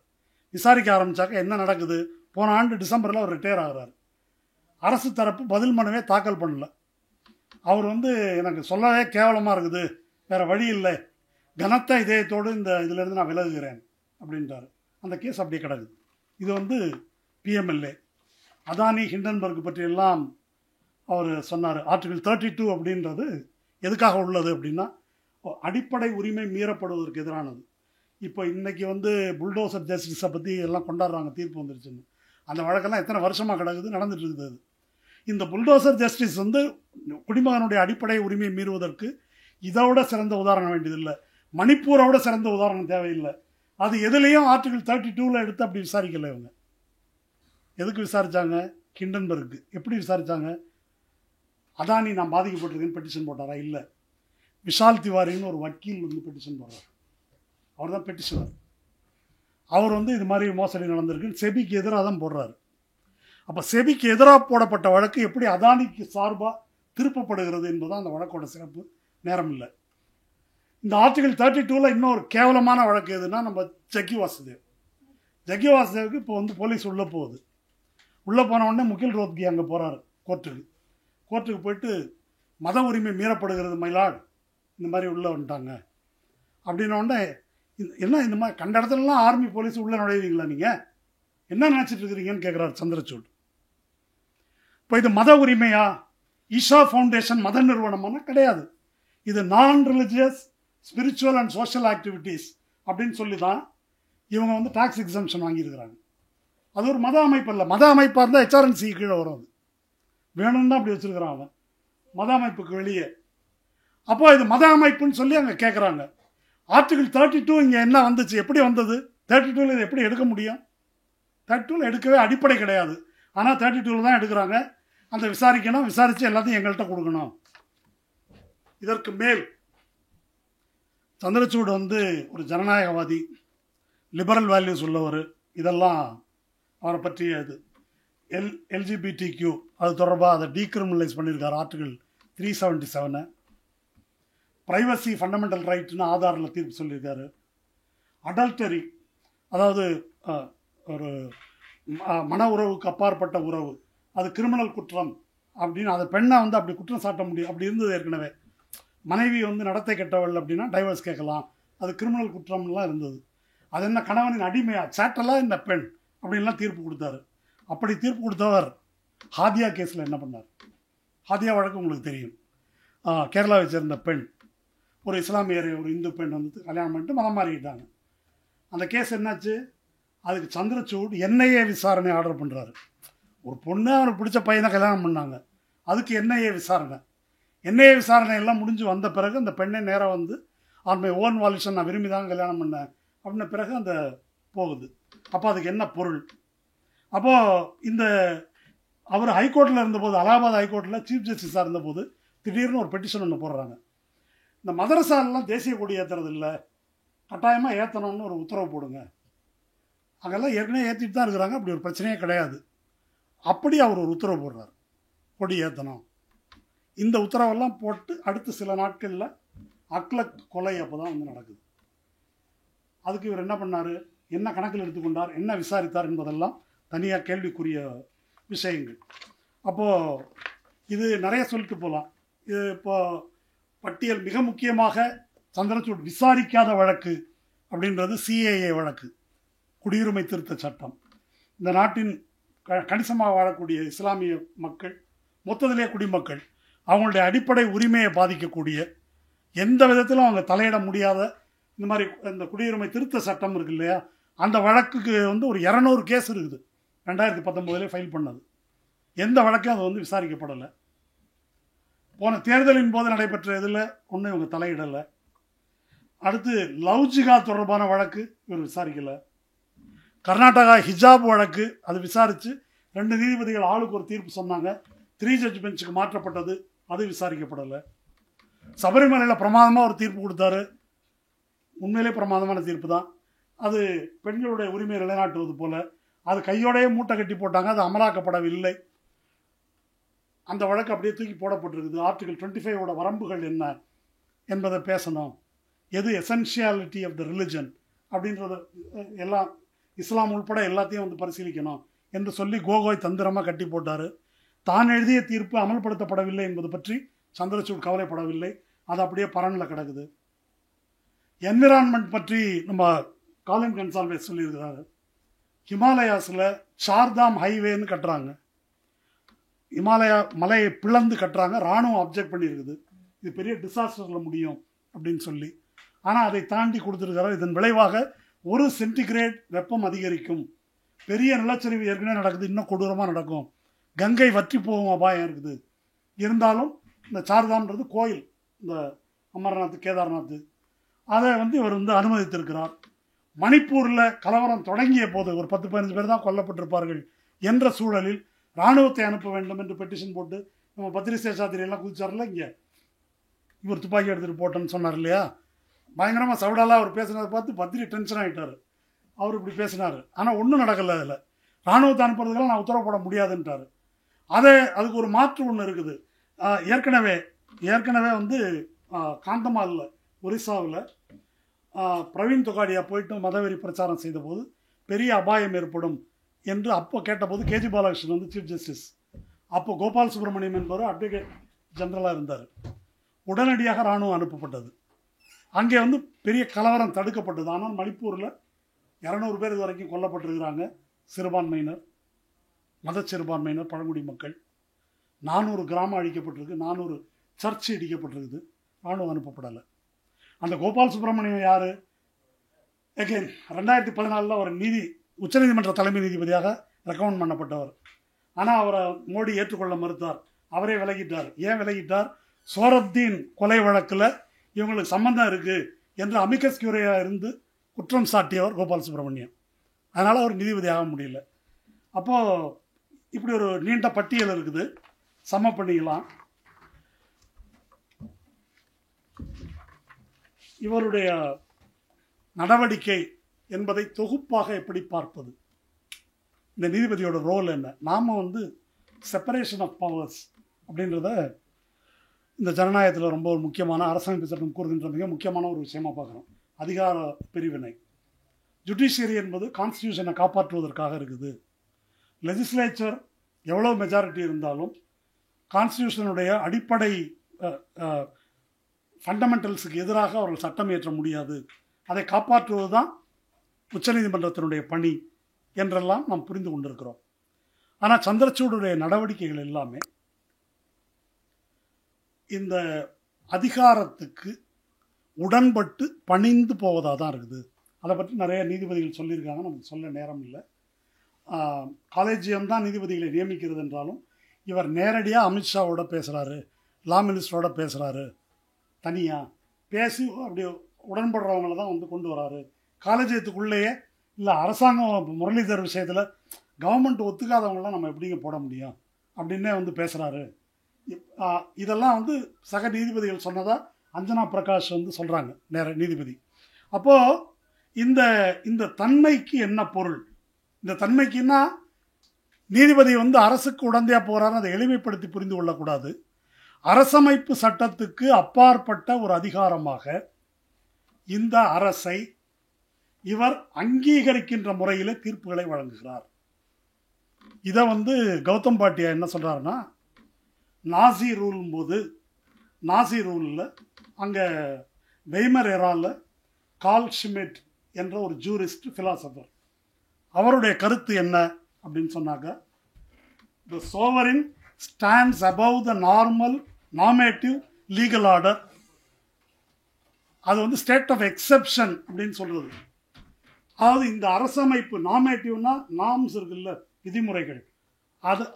விசாரிக்க ஆரம்பித்தாக்க என்ன நடக்குது? போன ஆண்டு டிசம்பரில் அவர் ரிட்டையர் ஆகிறார். அரசு தரப்பு பதில் மனுவே தாக்கல் பண்ணல. அவர் வந்து எனக்கு சொல்லவே கேவலமாக இருக்குது, வேறு வழி இல்லை, கனத்த இதயத்தோடு இந்த இதிலேருந்து நான் விலகுகிறேன் அப்படின்றார். அந்த கேஸ் அப்படியே கிடக்குது. இது வந்து பிஎம்எல்ஏ. அதானி ஹிண்டன்பர்க் பற்றியெல்லாம் அவர் சொன்னார். ஆர்டிகிள் 32 அப்படின்றது எதுக்காக உள்ளது அப்படின்னா, அடிப்படை உரிமை மீறப்படுவதற்கு எதிரானது. இப்போ இன்றைக்கி வந்து புல்டோசர் ஜஸ்டிஸை பற்றி எல்லாம் கொண்டாடுறாங்க, தீர்ப்பு வந்துருச்சுன்னு. அந்த வழக்கெல்லாம் எத்தனை வருஷமாக கிடக்குது, நடந்துட்டு இருக்குது. அது இந்த புல்டோசர் ஜஸ்டிஸ் வந்து குடிமகனுடைய அடிப்படை உரிமையை மீறுவதற்கு இதோட சிறந்த உதாரணம் வேண்டியதில்லை, மணிப்பூரோட சிறந்த உதாரணம் தேவையில்லை. அது எதுலேயும் ஆர்டிகிள் 32 எடுத்து அப்படி விசாரிக்கலை. இவங்க எதுக்கு விசாரித்தாங்க? ஹிண்டன்பர்க்கு. எப்படி விசாரித்தாங்க? அதானி நான் பாதிக்கப்பட்டிருக்கேன்னு பெட்டிஷன் போட்டாரா? இல்லை. விஷால் திவாரின்னு ஒரு வக்கீல் வந்து பெட்டிஷன் போடுறார். அவர் தான் பெட்டிஷனர். அவர் வந்து இது மாதிரி மோசடி நடந்திருக்குன்னு செபிக்கு எதிராக தான் போடுறாரு. அப்போ செபிக்கு எதிராக போடப்பட்ட வழக்கு எப்படி அதானிக்கு சார்பாக திருப்பப்படுகிறது என்பதுதான் அந்த வழக்கோட சிறப்பு. நேரம் இல்லை. இந்த ஆர்டிகிள் 32 இன்னொரு கேவலமான வழக்கு எதுனா, நம்ம ஜக்கி வாசுதேவ். ஜக்கி வாசுதேவுக்கு இப்போ வந்து போலீஸ் உள்ளே போகுது. உள்ளே போன உடனே முகில் ரோத்கி அங்கே போகிறாரு கோர்ட்டுக்கு போயிட்டு, மத உரிமை மீறப்படுகிறது மயிலாட், இந்த மாதிரி உள்ளே வந்துட்டாங்க அப்படின்ன உடனே என்ன இந்த மாதிரி கண்ட இடத்துலலாம் ஆர்மி போலீஸ் உள்ளே நுழைவீங்களா நீங்கள்? என்ன நினச்சிட்டு இருக்கிறீங்கன்னு கேட்குறாரு சந்திரசூட். இப்போ இது மத உரிமையா? ஈஷா ஃபவுண்டேஷன் மத நிறுவனமான கிடையாது. இது நான் religious spiritual and social activities அப்படின்னு சொல்லி தான் இவங்க வந்து டாக்ஸ் எக்ஸம்ஷன் வாங்கியிருக்கிறாங்க. அது ஒரு மத அமைப்பு இல்லை. மத அமைப்பாக இருந்தால் HRNC கீழே வரும். அது வேணும்னு தான் அப்படி வச்சுருக்கிறான் அவன், மத அமைப்புக்கு வெளியே. அப்போ இது மத அமைப்புன்னு சொல்லி அங்கே கேட்குறாங்க. ஆர்டிகிள் 32 இங்கே என்ன வந்துச்சு, எப்படி வந்தது? 32 இது எப்படி எடுக்க முடியும்? 32 எடுக்கவே அடிப்படை கிடையாது. ஆனால் 32 தான் எடுக்கிறாங்க. அந்த விசாரிக்கணும், விசாரித்து எல்லாத்தையும் எங்கள்கிட்ட கொடுக்கணும். இதற்கு மேல் சந்திரசூட் வந்து ஒரு ஜனநாயகவாதி, லிபரல் வேல்யூஸ் உள்ளவர். இதெல்லாம் அவரை பற்றிய இது. LGBTQ அது தொடர்பாக அதை டீக்ரிமினலைஸ் பண்ணியிருக்காரு ஆர்டிகிள் 377. ப்ரைவசி ஃபண்டமெண்டல் ரைட்னு ஆதாரில் தீர்ப்பு சொல்லியிருக்காரு. அடல்டரி, அதாவது ஒரு மன உறவுக்கு அப்பாற்பட்ட உறவு, அது கிரிமினல் குற்றம் அப்படின்னு அதை பெண்ணை வந்து அப்படி குற்றம் சாட்ட முடியும். அப்படி இருந்தது ஏற்கனவே. மனைவி வந்து நடத்தை கெட்டவள் அப்படின்னா டைவர்ஸ் கேட்கலாம், அது கிரிமினல் குற்றம்லாம் இருந்தது. அது என்ன கணவனின் அடிமையா, சேட்டலாக இந்த பெண் அப்படின்லாம் தீர்ப்பு கொடுத்தாரு. அப்படி தீர்ப்பு கொடுத்தவர் ஹாதியா கேஸில் என்ன பண்ணார்? ஹாதியா வழக்கு உங்களுக்கு தெரியும். கேரளாவை சேர்ந்த பெண், ஒரு இஸ்லாமியர் ஒரு இந்து பெண் வந்து கல்யாணம் பண்ணிட்டு மதம் மாறிக்கிட்டாங்க. அந்த கேஸ் என்னாச்சு? அதுக்கு சந்திரசூட் NIA விசாரணை ஆர்டர் பண்ணுறாரு. ஒரு பொண்ணு அவனுக்கு பிடிச்ச பையனை கல்யாணம் பண்ணாங்க, அதுக்கு NIA விசாரணை. NIA விசாரணை எல்லாம் முடிஞ்சு வந்த பிறகு அந்த பெண்ணை நேராக வந்து ஆன் மை ஓன் வாலிஷன், நான் விரும்பி தான் கல்யாணம் பண்ணேன் அப்படின்ன பிறகு அந்த போகுது. அப்போ அதுக்கு என்ன பொருள்? அப்போது இந்த அவர் ஹைகோர்ட்டில் இருந்தபோது, அலகாபாத் ஹைகோர்ட்டில் சீஃப் ஜஸ்டிஸாக இருந்தபோது திடீர்னு ஒரு பெட்டிஷன் ஒன்று போடுறாங்க. இந்த மதரசாலெலாம் தேசிய கொடி ஏற்றுறது இல்லை, கட்டாயமாக ஏற்றணும்னு ஒரு உத்தரவு போடுங்க. அங்கெல்லாம் ஏற்கனவே ஏற்றிட்டு தான் இருக்கிறாங்க, அப்படி ஒரு பிரச்சனையே கிடையாது. அப்படி அவர் ஒரு உத்தரவு போடுறார், கொடி ஏற்றணும். இந்த உத்தரவெல்லாம் போட்டு அடுத்த சில நாட்களில் அக்லக் கொலை அப்போ தான் வந்து நடக்குது. அதுக்கு இவர் என்ன பண்ணார், என்ன கணக்கில் எடுத்துக்கொண்டார், என்ன விசாரித்தார் என்பதெல்லாம் தனியாக கேள்விக்குரிய விஷயங்கள். அப்போது இது நிறைய சொல்லிட்டு போகலாம். இது இப்போ பட்டியல் மிக முக்கியமாக சந்திரசூட் விசாரிக்காத வழக்கு அப்படின்றது CAA வழக்கு, குடியுரிமை திருத்த சட்டம். இந்த நாட்டின் கணிசமாக வாழக்கூடிய இஸ்லாமிய மக்கள், மொத்தத்திலே குடிமக்கள், அவங்களுடைய அடிப்படை உரிமையை பாதிக்கக்கூடிய, எந்த விதத்திலும் அவங்க தலையிட முடியாத இந்த மாதிரி இந்த குடியுரிமை திருத்த சட்டம் இருக்கு இல்லையா, அந்த வழக்குக்கு வந்து ஒரு 200 கேஸ் இருக்குது 2019 ஃபைல் பண்ணது. எந்த வழக்கும் அது வந்து விசாரிக்கப்படலை. போன தேர்தலின் போது நடைபெற்ற இதில் ஒன்றும் இவங்க தலையிடலை. அடுத்து லவ் ஜிஹாத் தொடர்பான வழக்கு இவர் விசாரிக்கலை. கர்நாடகா ஹிஜாப் வழக்கு அது விசாரித்து 2 நீதிபதிகள் ஆளுக்கு ஒரு தீர்ப்பு சொன்னாங்க, 3 ஜட்ஜ் பெஞ்சுக்கு மாற்றப்பட்டது, அது விசாரிக்கப்படலை. சபரிமலையில் பிரமாதமாக ஒரு தீர்ப்பு கொடுத்தாரு, உண்மையிலே பிரமாதமான தீர்ப்பு தான். அது பெண்களுடைய உரிமையை நிலைநாட்டுவது போல, அது கையோடையே மூட்டை கட்டி போட்டாங்க, அது அமலாக்கப்படவில்லை. அந்த வழக்கு அப்படியே தூக்கி போடப்பட்டிருக்குது. ஆர்டிகிள் 25 வரம்புகள் என்ன என்பதை பேசணும், எது எசென்ஷியாலிட்டி ஆஃப் த ரிலிஜன் அப்படின்றத எல்லாம் இஸ்லாம் உள்பட எல்லாத்தையும் வந்து பரிசீலிக்கணும் என்று சொல்லி கோகோய் தந்திரமாக கட்டி போட்டார். தான் எழுதிய தீர்ப்பு அமல்படுத்தப்படவில்லை என்பது பற்றி சந்திரசூட் கவலைப்படவில்லை, அது அப்படியே பரனில் கிடக்குது. என்விரான்மெண்ட் பற்றி நம்ம காலின் கன்சால்வேஸ் சொல்லியிருக்கிறாரு. ஹிமாலயாஸில் 4 தாம் ஹைவேன்னு கட்டுறாங்க, இமாலயா மலையை பிளந்து கட்டுறாங்க. இராணுவம் அப்ஜெக்ட் பண்ணியிருக்குது, இது பெரிய டிசாஸ்டரில் முடியும் அப்படின்னு சொல்லி. ஆனால் அதை தாண்டி கொடுத்துருக்காரு. இதன் விளைவாக 1 சென்டிகிரேட் வெப்பம் அதிகரிக்கும், பெரிய நிலச்சரிவு ஏற்கனவே நடக்குது, இன்னும் கொடூரமாக நடக்கும், கங்கை வற்றி போகும் அபாயம் இருக்குது. இருந்தாலும் இந்த 4 தாம்ன்றது கோயில், இந்த அமர்நாத் கேதார்நாத், அதை வந்து இவர் வந்து அனுமதித்திருக்கிறார். மணிப்பூரில் கலவரம் தொடங்கிய போது ஒரு 10-15 பேர் தான் கொல்லப்பட்டிருப்பார்கள் என்ற சூழலில் இராணுவத்தை அனுப்ப வேண்டும் என்று பெட்டிஷன் போட்டு நம்ம பத்ரி சேஷாத்திரி எல்லாம் குதிச்சார்ல, இங்கே இவர் துப்பாக்கி எடுத்துகிட்டு போட்டேன்னு சொன்னார் இல்லையா, பயங்கரமாக சவுடாலாக அவர் பேசுனதை பார்த்து பத்ரி டென்ஷன் ஆகிட்டார். அவர் இப்படி பேசினார், ஆனால் ஒன்றும் நடக்கலை. அதில் இராணுவத்தை அனுப்புறதுக்கெல்லாம் நான் உத்தரவு போட முடியாதுன்ட்டார். அதுக்கு ஒரு மாற்று ஒன்று இருக்குது. ஏற்கனவே வந்து காந்தமாலில் ஒரிசாவில் பிரவீன் தொகாடியா போயிட்டு மதவெறி பிரச்சாரம் செய்தபோது பெரிய அபாயம் ஏற்படும் என்று அப்போ கேட்டபோது கேஜி பாலகிருஷ்ணன் வந்து சீஃப் ஜஸ்டிஸ், அப்போ கோபால் சுப்ரமணியம் என்பவர் அட்வொகேட் ஜெனரலாக இருந்தார். உடனடியாக இராணுவம் அனுப்பப்பட்டது. அங்கே வந்து பெரிய கலவரம் தடுக்கப்பட்டது. ஆனால் மணிப்பூரில் 200 பேர் இது வரைக்கும் கொல்லப்பட்டிருக்கிறாங்க. சிறுபான்மையினர், மத சிறுபான்மையினர், பழங்குடி மக்கள். 400 கிராமம் அழிக்கப்பட்டிருக்கு, 400 சர்ச் இடிக்கப்பட்டிருக்குது. ராணுவம் அனுப்பப்படலை. அந்த கோபால் சுப்பிரமணியம் யார்? அகெயின் 2014 ஒரு உச்சநீதிமன்ற தலைமை நீதிபதியாக ரெக்கமெண்ட் பண்ணப்பட்டவர். ஆனால் அவரை மோடி ஏற்றுக்கொள்ள மறுத்தார். அவரே விலகிட்டார். ஏன் விலகிட்டார்? சோரப்தீன் கொலை வழக்கில் இவங்களுக்கு சம்பந்தம் இருக்குது என்று அமிகஸ் கியூரியாக இருந்து குற்றம் சாட்டியவர் கோபால் சுப்பிரமணியம். அதனால் அவர் நீதிபதியாக முடியல. அப்போது இப்படி ஒரு நீண்ட பட்டியல் இருக்குது. சம பண்ணிக்கலாம். இவருடைய நடவடிக்கை என்பதை தொகுப்பாக எப்படி பார்ப்பது? இந்த நீதிபதியோட ரோல் என்ன? நாம் வந்து செப்பரேஷன் ஆஃப் பவர்ஸ் அப்படின்றத இந்த ஜனநாயகத்தில் ரொம்ப ஒரு முக்கியமான, அரசமைப்பு சட்டம் கூறுகின்ற மிக முக்கியமான ஒரு விஷயமாக பார்க்குறோம். அதிகார பிரிவினை. ஜுடிஷியரி என்பது கான்ஸ்டியூஷனை காப்பாற்றுவதற்காக இருக்குது. லெஜிஸ்லேச்சர் எவ்வளோ மெஜாரிட்டி இருந்தாலும் கான்ஸ்டியூஷனுடைய அடிப்படை ஃபண்டமெண்டல்ஸுக்கு எதிராக அவர்கள் சட்டம் இயற்ற முடியாது. அதை காப்பாற்றுவது தான் உச்சநீதிமன்றத்தினுடைய பணி என்றெல்லாம் நாம் புரிந்து கொண்டிருக்கிறோம். ஆனால் சந்திரசூடுடைய நடவடிக்கைகள் எல்லாமே இந்த அதிகாரத்துக்கு உடன்பட்டு பணிந்து போவதாக தான் இருக்குது. அதை பற்றி நிறைய நீதிபதிகள் சொல்லியிருக்காங்க. நமக்கு சொல்ல நேரம் இல்லை. காலேஜியம் தான் நீதிபதிகளை நியமிக்கிறது என்றாலும் இவர் நேரடியாக அமித்ஷாவோட பேசுகிறாரு, லா மினிஸ்டரோட பேசுகிறாரு. தனியாக பேசி அப்படி உடன்படுறவங்கள தான் வந்து கொண்டு வராரு. காலேஜியத்துக்குள்ளேயே இல்லை அரசாங்கம் முரளிதர் விஷயத்தில் கவர்மெண்ட் ஒத்துக்காதவங்களாம் நம்ம எப்படிங்க போட முடியும் அப்படின்னே வந்து பேசுகிறாரு. இதெல்லாம் வந்து சக நீதிபதிகள் சொன்னதாக அஞ்சனா பிரகாஷ் வந்து சொல்கிறாங்க, நேர நீதிபதி. அப்போது இந்த தன்மைக்கு என்ன பொருள்? இந்த தன்மைக்குன்னா நீதிபதி வந்து அரசுக்கு உடந்தையாக போகிறாருன்னு அதை எளிமைப்படுத்தி புரிந்து கொள்ளக்கூடாது. அரசமைப்பு சட்டத்துக்கு அப்பாற்பட்ட ஒரு அதிகாரமாக இந்த அரசை இவர் அங்கீகரிக்கின்ற முறையில் தீர்ப்புகளை வழங்குகிறார். இதை வந்து கௌதம் பாட்டியா என்ன சொல்கிறாருன்னா, நாசி ரூலும் போது நாசி ரூலில் அங்கே வெய்மர் எராவில் கால் ஷ்மிட் என்ற ஒரு ஜூரிஸ்ட் ஃபிலாசபர், அவருடைய கருத்து என்ன அப்படின்னு சொன்னாக்க, the sovereign stands above the normal normative legal order. அது வந்து ஸ்டேட் ஆஃப் எக்ஸெப்ஷன் அப்படின்னு சொல்கிறது. அதாவது இந்த அரசமைப்பு நார்மேட்டிவ்னா நார்ம்ஸ் இருக்குல்ல, விதிமுறைகள்,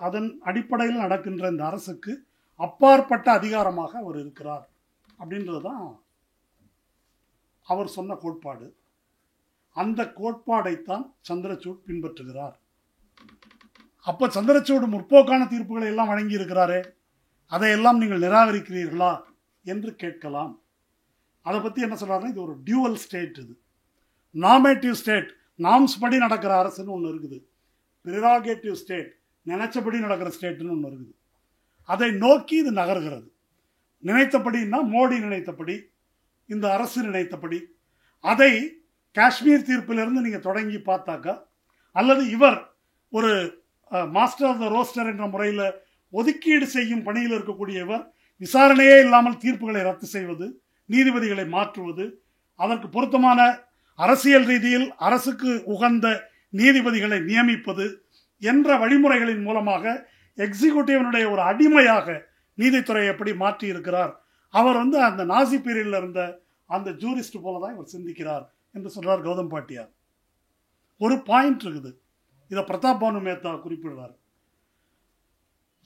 அதன் அடிப்படையில் நடக்கின்ற இந்த அரசுக்கு அப்பாற்பட்ட அதிகாரமாக அவர் இருக்கிறார் அப்படின்றது தான் அவர் சொன்ன கோட்பாடு. அந்த கோட்பாடைத்தான் சந்திரசூட் பின்பற்றுகிறார். அப்போ சந்திரசூட் முற்போக்கான தீர்ப்புகளை எல்லாம் வழங்கி இருக்கிறாரே, அதையெல்லாம் நீங்கள் நிராகரிக்கிறீர்களா என்று கேட்கலாம். அதை பற்றி என்ன சொல்கிறாருன்னா, இது ஒரு டியூவல் ஸ்டேட். இது நார்மேட்டிவ் ஸ்டேட், நார்ம்ஸ் படி நடக்கிற அரசுன்னு ஒன்று இருக்குது. ப்ரிராகேட்டிவ் ஸ்டேட், நினைச்சபடி நடக்கிற ஸ்டேட்டுன்னு ஒன்று இருக்குது. அதை நோக்கி இது நகர்கிறது. நினைத்தபடின்னா மோடி நினைத்தபடி, இந்த அரசு நினைத்தபடி. அதை காஷ்மீர் தீர்ப்பிலிருந்து நீங்கள் தொடங்கி பார்த்தாக்கா, அல்லது இவர் ஒரு மாஸ்டர் ஆஃப் த ரோஸ்டர் என்ற முறையில் ஒதுக்கீடு செய்யும் பணியில் இருக்கக்கூடிய இவர் விசாரணையே இல்லாமல் தீர்ப்புகளை ரத்து செய்வது, நீதிபதிகளை மாற்றுவது, அதற்கு பொருத்தமான அரசியல் ரீதியில் அரசுக்கு உகந்த நீதிபதிகளை நியமிப்பது என்ற வழிமுறைகளின் மூலமாக எக்ஸிக்யூட்டிவனுடைய ஒரு அடிமையாக நீதித்துறையை எப்படி மாற்றி இருக்கிறார். அவர் வந்து அந்த நாசி பீரியடில் இருந்த அந்த ஜூரிஸ்ட் போல தான் இவர் சிந்திக்கிறார் என்று சொல்றார் கௌதம் பாட்டியார். ஒரு பாயிண்ட் இருக்குது, இதை பிரதாப் பானு மேத்தா குறிப்பிடுறார்.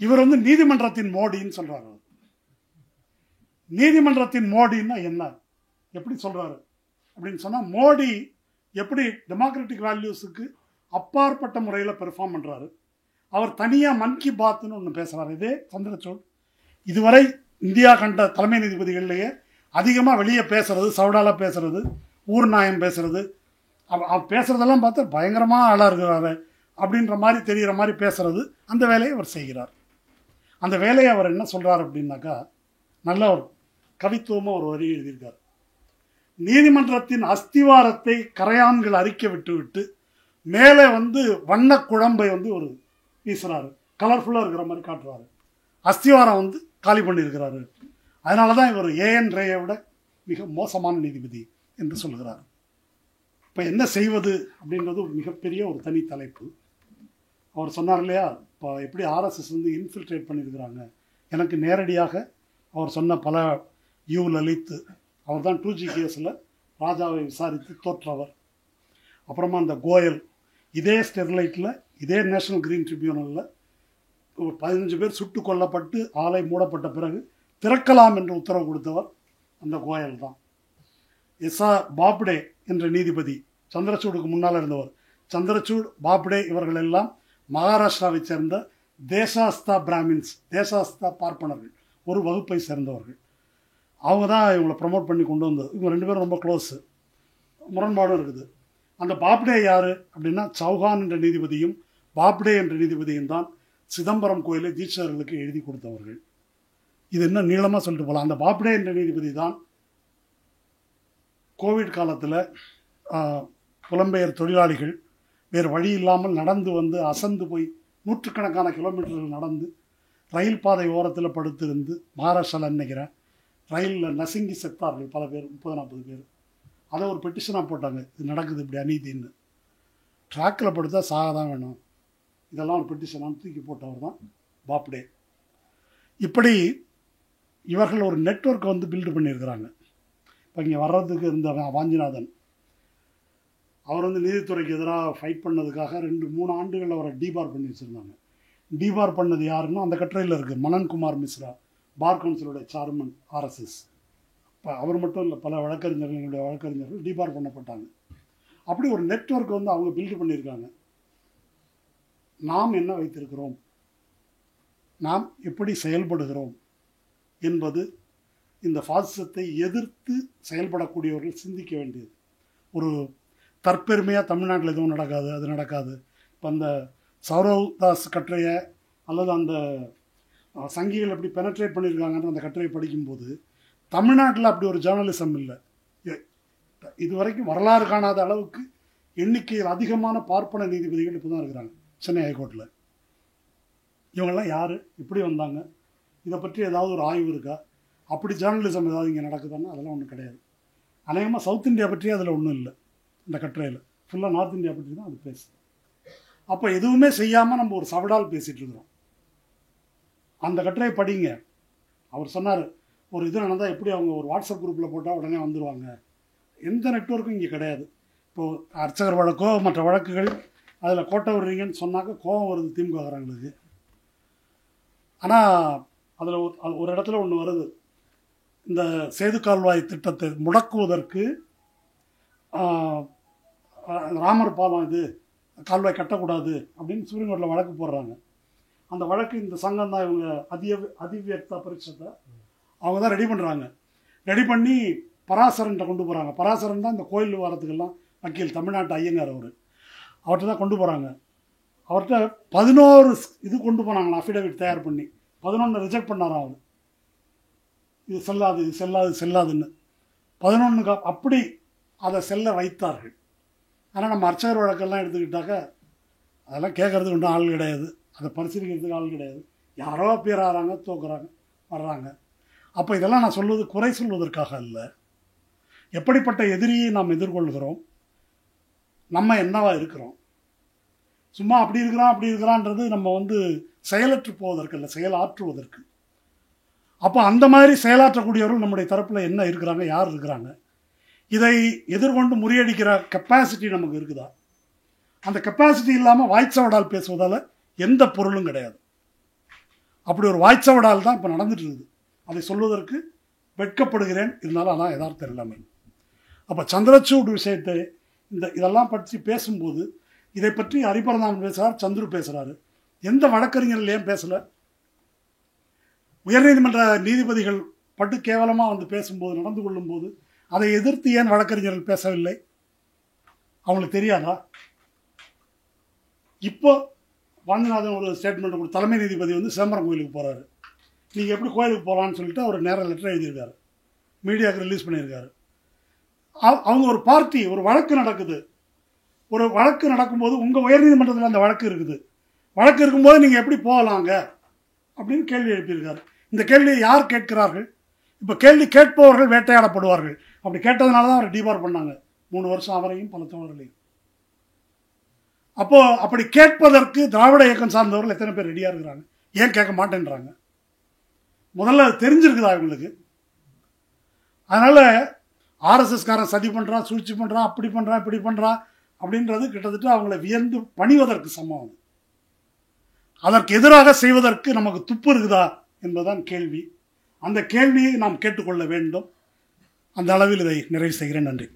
இவர் வந்து நீதிமன்றத்தின் மோடின்னு சொல்றாரு. நீதிமன்றத்தின் மோடின்னா என்ன, எப்படி சொல்றாரு அப்படின்னு சொன்னா, மோடி எப்படி டெமோக்ராட்டிக் வேல்யூஸுக்கு அப்பாற்பட்ட முறையில் பெர்ஃபார்ம் பண்றாரு. அவர் தனியாக மன் கி பாத்னு ஒன்று பேசுறாரு. இதே சந்திரசூட் இதுவரை இந்தியா கண்ட தலைமை நீதிபதிகள்லேயே அதிகமாக வெளியே பேசுறது, சவுடால பேசுறது, ஊர் நாயம் பேசுறது, பேசுறதெல்லாம் பார்த்தா பயங்கரமாக ஆளாக இருக்கிறாரு அப்படின்ற மாதிரி தெரிகிற மாதிரி பேசுறது, அந்த வேலையை அவர் செய்கிறார். அந்த வேலையை அவர் என்ன சொல்றார் அப்படின்னாக்கா, நல்ல ஒரு கவித்துவமாக ஒரு வரி எழுதியிருக்கார். நீதிமன்றத்தின் அஸ்திவாரத்தை கரையான்கள் அரிக்க விட்டு மேலே வந்து வண்ண குழம்பை வந்து ஒரு வீசுறாரு, கலர்ஃபுல்லாக இருக்கிற மாதிரி காட்டுறாரு. அஸ்திவாரம் வந்து காலி பண்ணியிருக்கிறாரு. அதனால தான் இவர் ஏஎன் ரேயை விட மிக மோசமான நீதிபதி என்று சொல்கிறார். இப்போ என்ன செய்வது அப்படின்றது ஒரு மிகப்பெரிய ஒரு தனி தலைப்பு. அவர் சொன்னார் இல்லையா, இப்போ எப்படி ஆர்எஸ்எஸ் வந்து இன்ஃபில்ட்ரேட் பண்ணியிருக்கிறாங்க. எனக்கு நேரடியாக அவர் சொன்ன பல யூ லலித், அவர் தான் 2G கேஸில் ராஜாவை விசாரித்து தோற்றவர். அப்புறமா அந்த கோயல், இதே ஸ்டெர்லைட்டில் இதே நேஷனல் கிரீன் ட்ரிபியூனலில் 15 பேர் சுட்டு கொல்லப்பட்டு ஆலை மூடப்பட்ட பிறகு திறக்கலாம் என்று உத்தரவு கொடுத்தவர் அந்த கோயல் தான். பாப்டே என்ற நீதிபதி, சந்திரசூடுக்கு முன்னால் இருந்தவர். சந்திரசூட், பாப்டே இவர்கள் எல்லாம் மகாராஷ்டிராவை சேர்ந்த தேசாஸ்தா பிராமின்ஸ், தேசாஸ்தா பார்ப்பனர்கள், ஒரு வகுப்பை சேர்ந்தவர்கள். அவங்க தான் இவங்களை ப்ரமோட் பண்ணி கொண்டு வந்தது. இவங்க 2 பேரும் ரொம்ப க்ளோஸு, முரண்பாடும் இருக்குது. அந்த பாப்டே யார் அப்படின்னா, சௌஹான் என்ற நீதிபதியும் பாப்டே என்ற நீதிபதியும் தான் சிதம்பரம் கோயிலை தீட்சிதர்களுக்கு எழுதி கொடுத்தவர்கள். இது என்ன நீளமாக சொல்லிட்டு போகலாம். அந்த பாப்டே என்ற நீதிபதி தான் கோவிட் காலத்தில் புலம்பெயர் தொழிலாளிகள் வேறு வழி இல்லாமல் நடந்து வந்து அசந்து போய் நூற்றுக்கணக்கான கிலோமீட்டர்கள் நடந்து ரயில் பாதை ஓரத்தில் படுத்திருந்து, மகாராஷ்டிராவில் நினைக்கிறேன், ரயிலில் நசுங்கி செத்தார்கள் பல பேர், 30-40 பேர். அதை ஒரு பெட்டிஷனாக போட்டாங்க, இது நடக்குது இப்படி அநீதின்னு, ட்ராக்கில் படுத்தா சாக தான் வேணும், இதெல்லாம் ஒரு பெட்டிஷனாக தூக்கி போட்டவர் தான் பாப்டே. இப்படி இவர்கள் ஒரு நெட்வொர்க்கை வந்து பில்டு பண்ணியிருக்கிறாங்க. இப்போ இங்கே வர்றதுக்கு இருந்த வாஞ்சிநாதன், அவர் வந்து நீதித்துறைக்கு எதிராக ஃபைட் பண்ணதுக்காக 2-3 ஆண்டுகள் அவரை டிபார் பண்ணி வச்சுருந்தாங்க. டிபார் பண்ணது யாருன்னா அந்த கட்டுரையில் இருக்குது, மனன்குமார் மிஸ்ரா, பார் கவுன்சிலோட சேர்மன், ஆர்எஸ்எஸ். இப்போ அவர் மட்டும் இல்லை, பல வழக்கறிஞர்களுடைய வழக்கறிஞர்கள் டிபார் பண்ணப்பட்டாங்க. அப்படி ஒரு நெட்வொர்க் வந்து அவங்க பில்டு பண்ணியிருக்காங்க. நாம் என்ன வைத்திருக்கிறோம், நாம் எப்படி செயல்படுகிறோம் என்பது இந்த பாசிசத்தை எதிர்த்து செயல்படக்கூடியவர்கள் சிந்திக்க வேண்டியது. ஒரு தற்பெருமையாக தமிழ்நாட்டில் எதுவும் நடக்காது, அது நடக்காது. இப்போ அந்த சௌரவ் தாஸ் கட்டுரையை அல்லது அந்த சங்கிகள் எப்படி பெனட்ரேட் பண்ணியிருக்காங்கன்னு அந்த கட்டுரையை படிக்கும்போது, தமிழ்நாட்டில் அப்படி ஒரு ஜேர்னலிசம் இல்லை. இதுவரைக்கும் வரலாறு காணாத அளவுக்கு எண்ணிக்கையில் அதிகமான பார்ப்பன நீதிபதிகள் இப்போ தான் இருக்கிறாங்க சென்னை ஹைகோர்ட்டில். இவங்கெல்லாம் யார், எப்படி வந்தாங்க, இதை பற்றி ஏதாவது ஒரு ஆய்வு இருக்கா, அப்படி ஜேர்னலிசம் ஏதாவது இங்கே நடக்குதுன்னா அதெல்லாம் ஒன்றும் கிடையாது. அநேகமாக சவுத் இந்தியா பற்றி அதில் ஒன்றும் இல்லை. இந்த கட்டுரையில் ஃபுல்லாக நார்த் இந்தியா பற்றி தான் அது பேசுது. அப்போ எதுவுமே செய்யாமல் நம்ம ஒரு சவடால் பேசிகிட்டு இருக்கிறோம். அந்த கட்டுரையை படிங்க. அவர் சொன்னார், ஒரு இது நடந்தால் எப்படி அவங்க ஒரு வாட்ஸ்அப் குரூப்பில் போட்டால் உடனே வந்துடுவாங்க. எந்த நெட்வொர்க்கும் இங்கே கிடையாது. இப்போது அர்ச்சகர் வழக்கோ மற்ற வழக்குகள் அதில் கோட்டை விடுறீங்கன்னு சொன்னாக்க கோபம் வருது திமுககாரங்களுக்கு. ஆனால் அதில் ஒரு இடத்துல ஒன்று வருது, இந்த சேது கால்வாய் திட்டத்தை முடக்குவதற்கு ராமர் பாலம் இது கால்வாய் கட்டக்கூடாது அப்படின்னு சுப்ரீம் கோர்ட்டில் வழக்கு போடுறாங்க. அந்த வழக்கு இந்த சங்கம் தான், இவங்க அதிவியக்தா பரிட்சத்தை அவங்க தான் ரெடி பண்ணுறாங்க. ரெடி பண்ணி பராசரன்ட்ட கொண்டு போகிறாங்க. பராசரன் தான் இந்த கோயில் விவகாரத்துக்கெல்லாம் வக்கீல், தமிழ்நாட்டு ஐயங்கார் அவர், அவர்கிட்ட தான் கொண்டு போகிறாங்க. அவர்கிட்ட 11 இது கொண்டு போனாங்க, அஃபிடவிட் தயார் பண்ணி 11 ரிஜெக்ட் பண்ணாராம் அவர். இது செல்லாது, இது செல்லாது, செல்லாதுன்னு 11 அப்படி அதை செல்ல வைத்தார்கள். ஆனால் நம்ம அர்ச்சகர் வழக்கெல்லாம் எடுத்துக்கிட்டாக்க அதெல்லாம் கேட்குறதுக்கு ஒன்றும் ஆள் கிடையாது, அதை பரிசீலிக்கிறதுக்கு ஆள் கிடையாது. யாரோ பேர் ஆகிறாங்க, தோக்குறாங்க, வர்றாங்க. அப்போ இதெல்லாம் நான் சொல்வது குறை சொல்வதற்காக அல்ல. எப்படிப்பட்ட எதிரியை நாம் எதிர்கொள்கிறோம், நம்ம என்னவா இருக்கிறோம். சும்மா அப்படி இருக்கிறான் அப்படி இருக்கிறான்றது நம்ம வந்து செயலற்று போவதற்கு அல்ல, செயலாற்றுவதற்கு. அப்போ அந்த மாதிரி செயலாற்றக்கூடியவர்கள் நம்முடைய தரப்பில் என்ன இருக்கிறாங்க, யார் இருக்கிறாங்க, இதை எதிர்கொண்டு முறியடிக்கிற கெப்பாசிட்டி நமக்கு இருக்குதா? அந்த கெப்பாசிட்டி இல்லாமல் வாய்ச்சவடால் பேசுவதால் எந்த பொருளும் கிடையாது. அப்படி ஒரு வாய்ச்சவடால் தான் இப்போ நடந்துட்டு இருக்குது. அதை சொல்வதற்கு வெட்கப்படுகிறேன், இருந்தாலும் அதான் யதார்த்தம் எல்லாமே. அப்போ சந்திரசூட் விஷயத்தை இதெல்லாம் பற்றி பேசும்போது இதை பற்றி ஹரிபரதாமன் பேசுகிறார், சந்துரு பேசுகிறாரு. எந்த வழக்கறிஞர்கள் ஏன் பேசலை? உயர்நீதிமன்ற நீதிபதிகள் பட்டு கேவலமாக வந்து பேசும்போது, நடந்து கொள்ளும்போது அதை எதிர்த்து ஏன் வழக்கறிஞர்கள் பேசவில்லை? அவங்களுக்கு தெரியாதா? இப்போ வாஞ்சிநாதன் ஒரு ஸ்டேட்மெண்ட், ஒரு தலைமை நீதிபதி வந்து சிதம்பரம் கோயிலுக்கு போகிறாரு. நீங்கள் எப்படி கோயிலுக்கு போகலான்னு சொல்லிட்டு அவர் நேரம் லெட்டர் எழுதியிருக்காரு, மீடியாவுக்கு ரிலீஸ் பண்ணியிருக்காரு. அவங்க ஒரு பார்ட்டி, ஒரு வழக்கு நடக்குது. ஒரு வழக்கு நடக்கும்போது உங்கள் உயர்நீதிமன்றத்தில் அந்த வழக்கு இருக்குது. வழக்கு இருக்கும்போது நீங்கள் எப்படி போகலாங்க அப்படின்னு கேள்வி எழுப்பியிருக்காரு. இந்த கேள்வியை யார் கேட்கிறார்கள்? இப்போ கேள்வி கேட்பவர்கள் வேட்டையாடப்படுவார்கள். அப்படி கேட்டதுனால தான் அவரை டிபார் பண்ணாங்க 3 வருஷம், அவரையும் பல தோழர்களையும். அப்போ அப்படி கேட்பதற்கு திராவிட இயக்கம் சார்ந்தவர்கள் எத்தனை பேர் ரெடியாக இருக்கிறாங்க? ஏன் கேட்க மாட்டேன்றாங்க? முதல்ல தெரிஞ்சிருக்குதா இவங்களுக்கு? அதனால் ஆர்எஸ்எஸ்காரன் சதி பண்ணுறான், சூழ்ச்சி பண்ணுறான், அப்படி பண்ணுறான், இப்படி பண்ணுறான் அப்படின்றது கிட்டத்தட்ட அவங்கள வியந்து பணிவதற்கு சமம். அதற்கு எதிராக செய்வதற்கு நமக்கு துப்பு இருக்குதா என்பதுதான் கேள்வி. அந்த கேள்வியை நாம் கேட்டுக்கொள்ள வேண்டும். அந்த அளவில் இதை நிறைவு செய்கிறேன். நன்றி.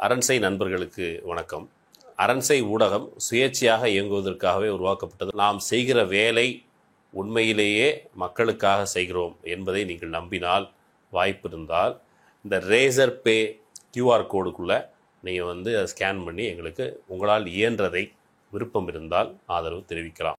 அரண்சை நண்பர்களுக்கு வணக்கம். அரண்சை ஊடகம் சுயேட்சையாக இயங்குவதற்காகவே உருவாக்கப்பட்டது. நாம் செய்கிற வேலை உண்மையிலேயே மக்களுக்காக செய்கிறோம் என்பதை நீங்கள் நம்பினால், வாய்ப்பு இருந்தால் இந்த ரேசர் பே கியூஆர் கோடுக்குள்ளே நீங்கள் அதை ஸ்கேன் பண்ணி எங்களுக்கு உங்களால் இயன்றதை, விருப்பம் இருந்தால் ஆதரவு தெரிவிக்கலாம்.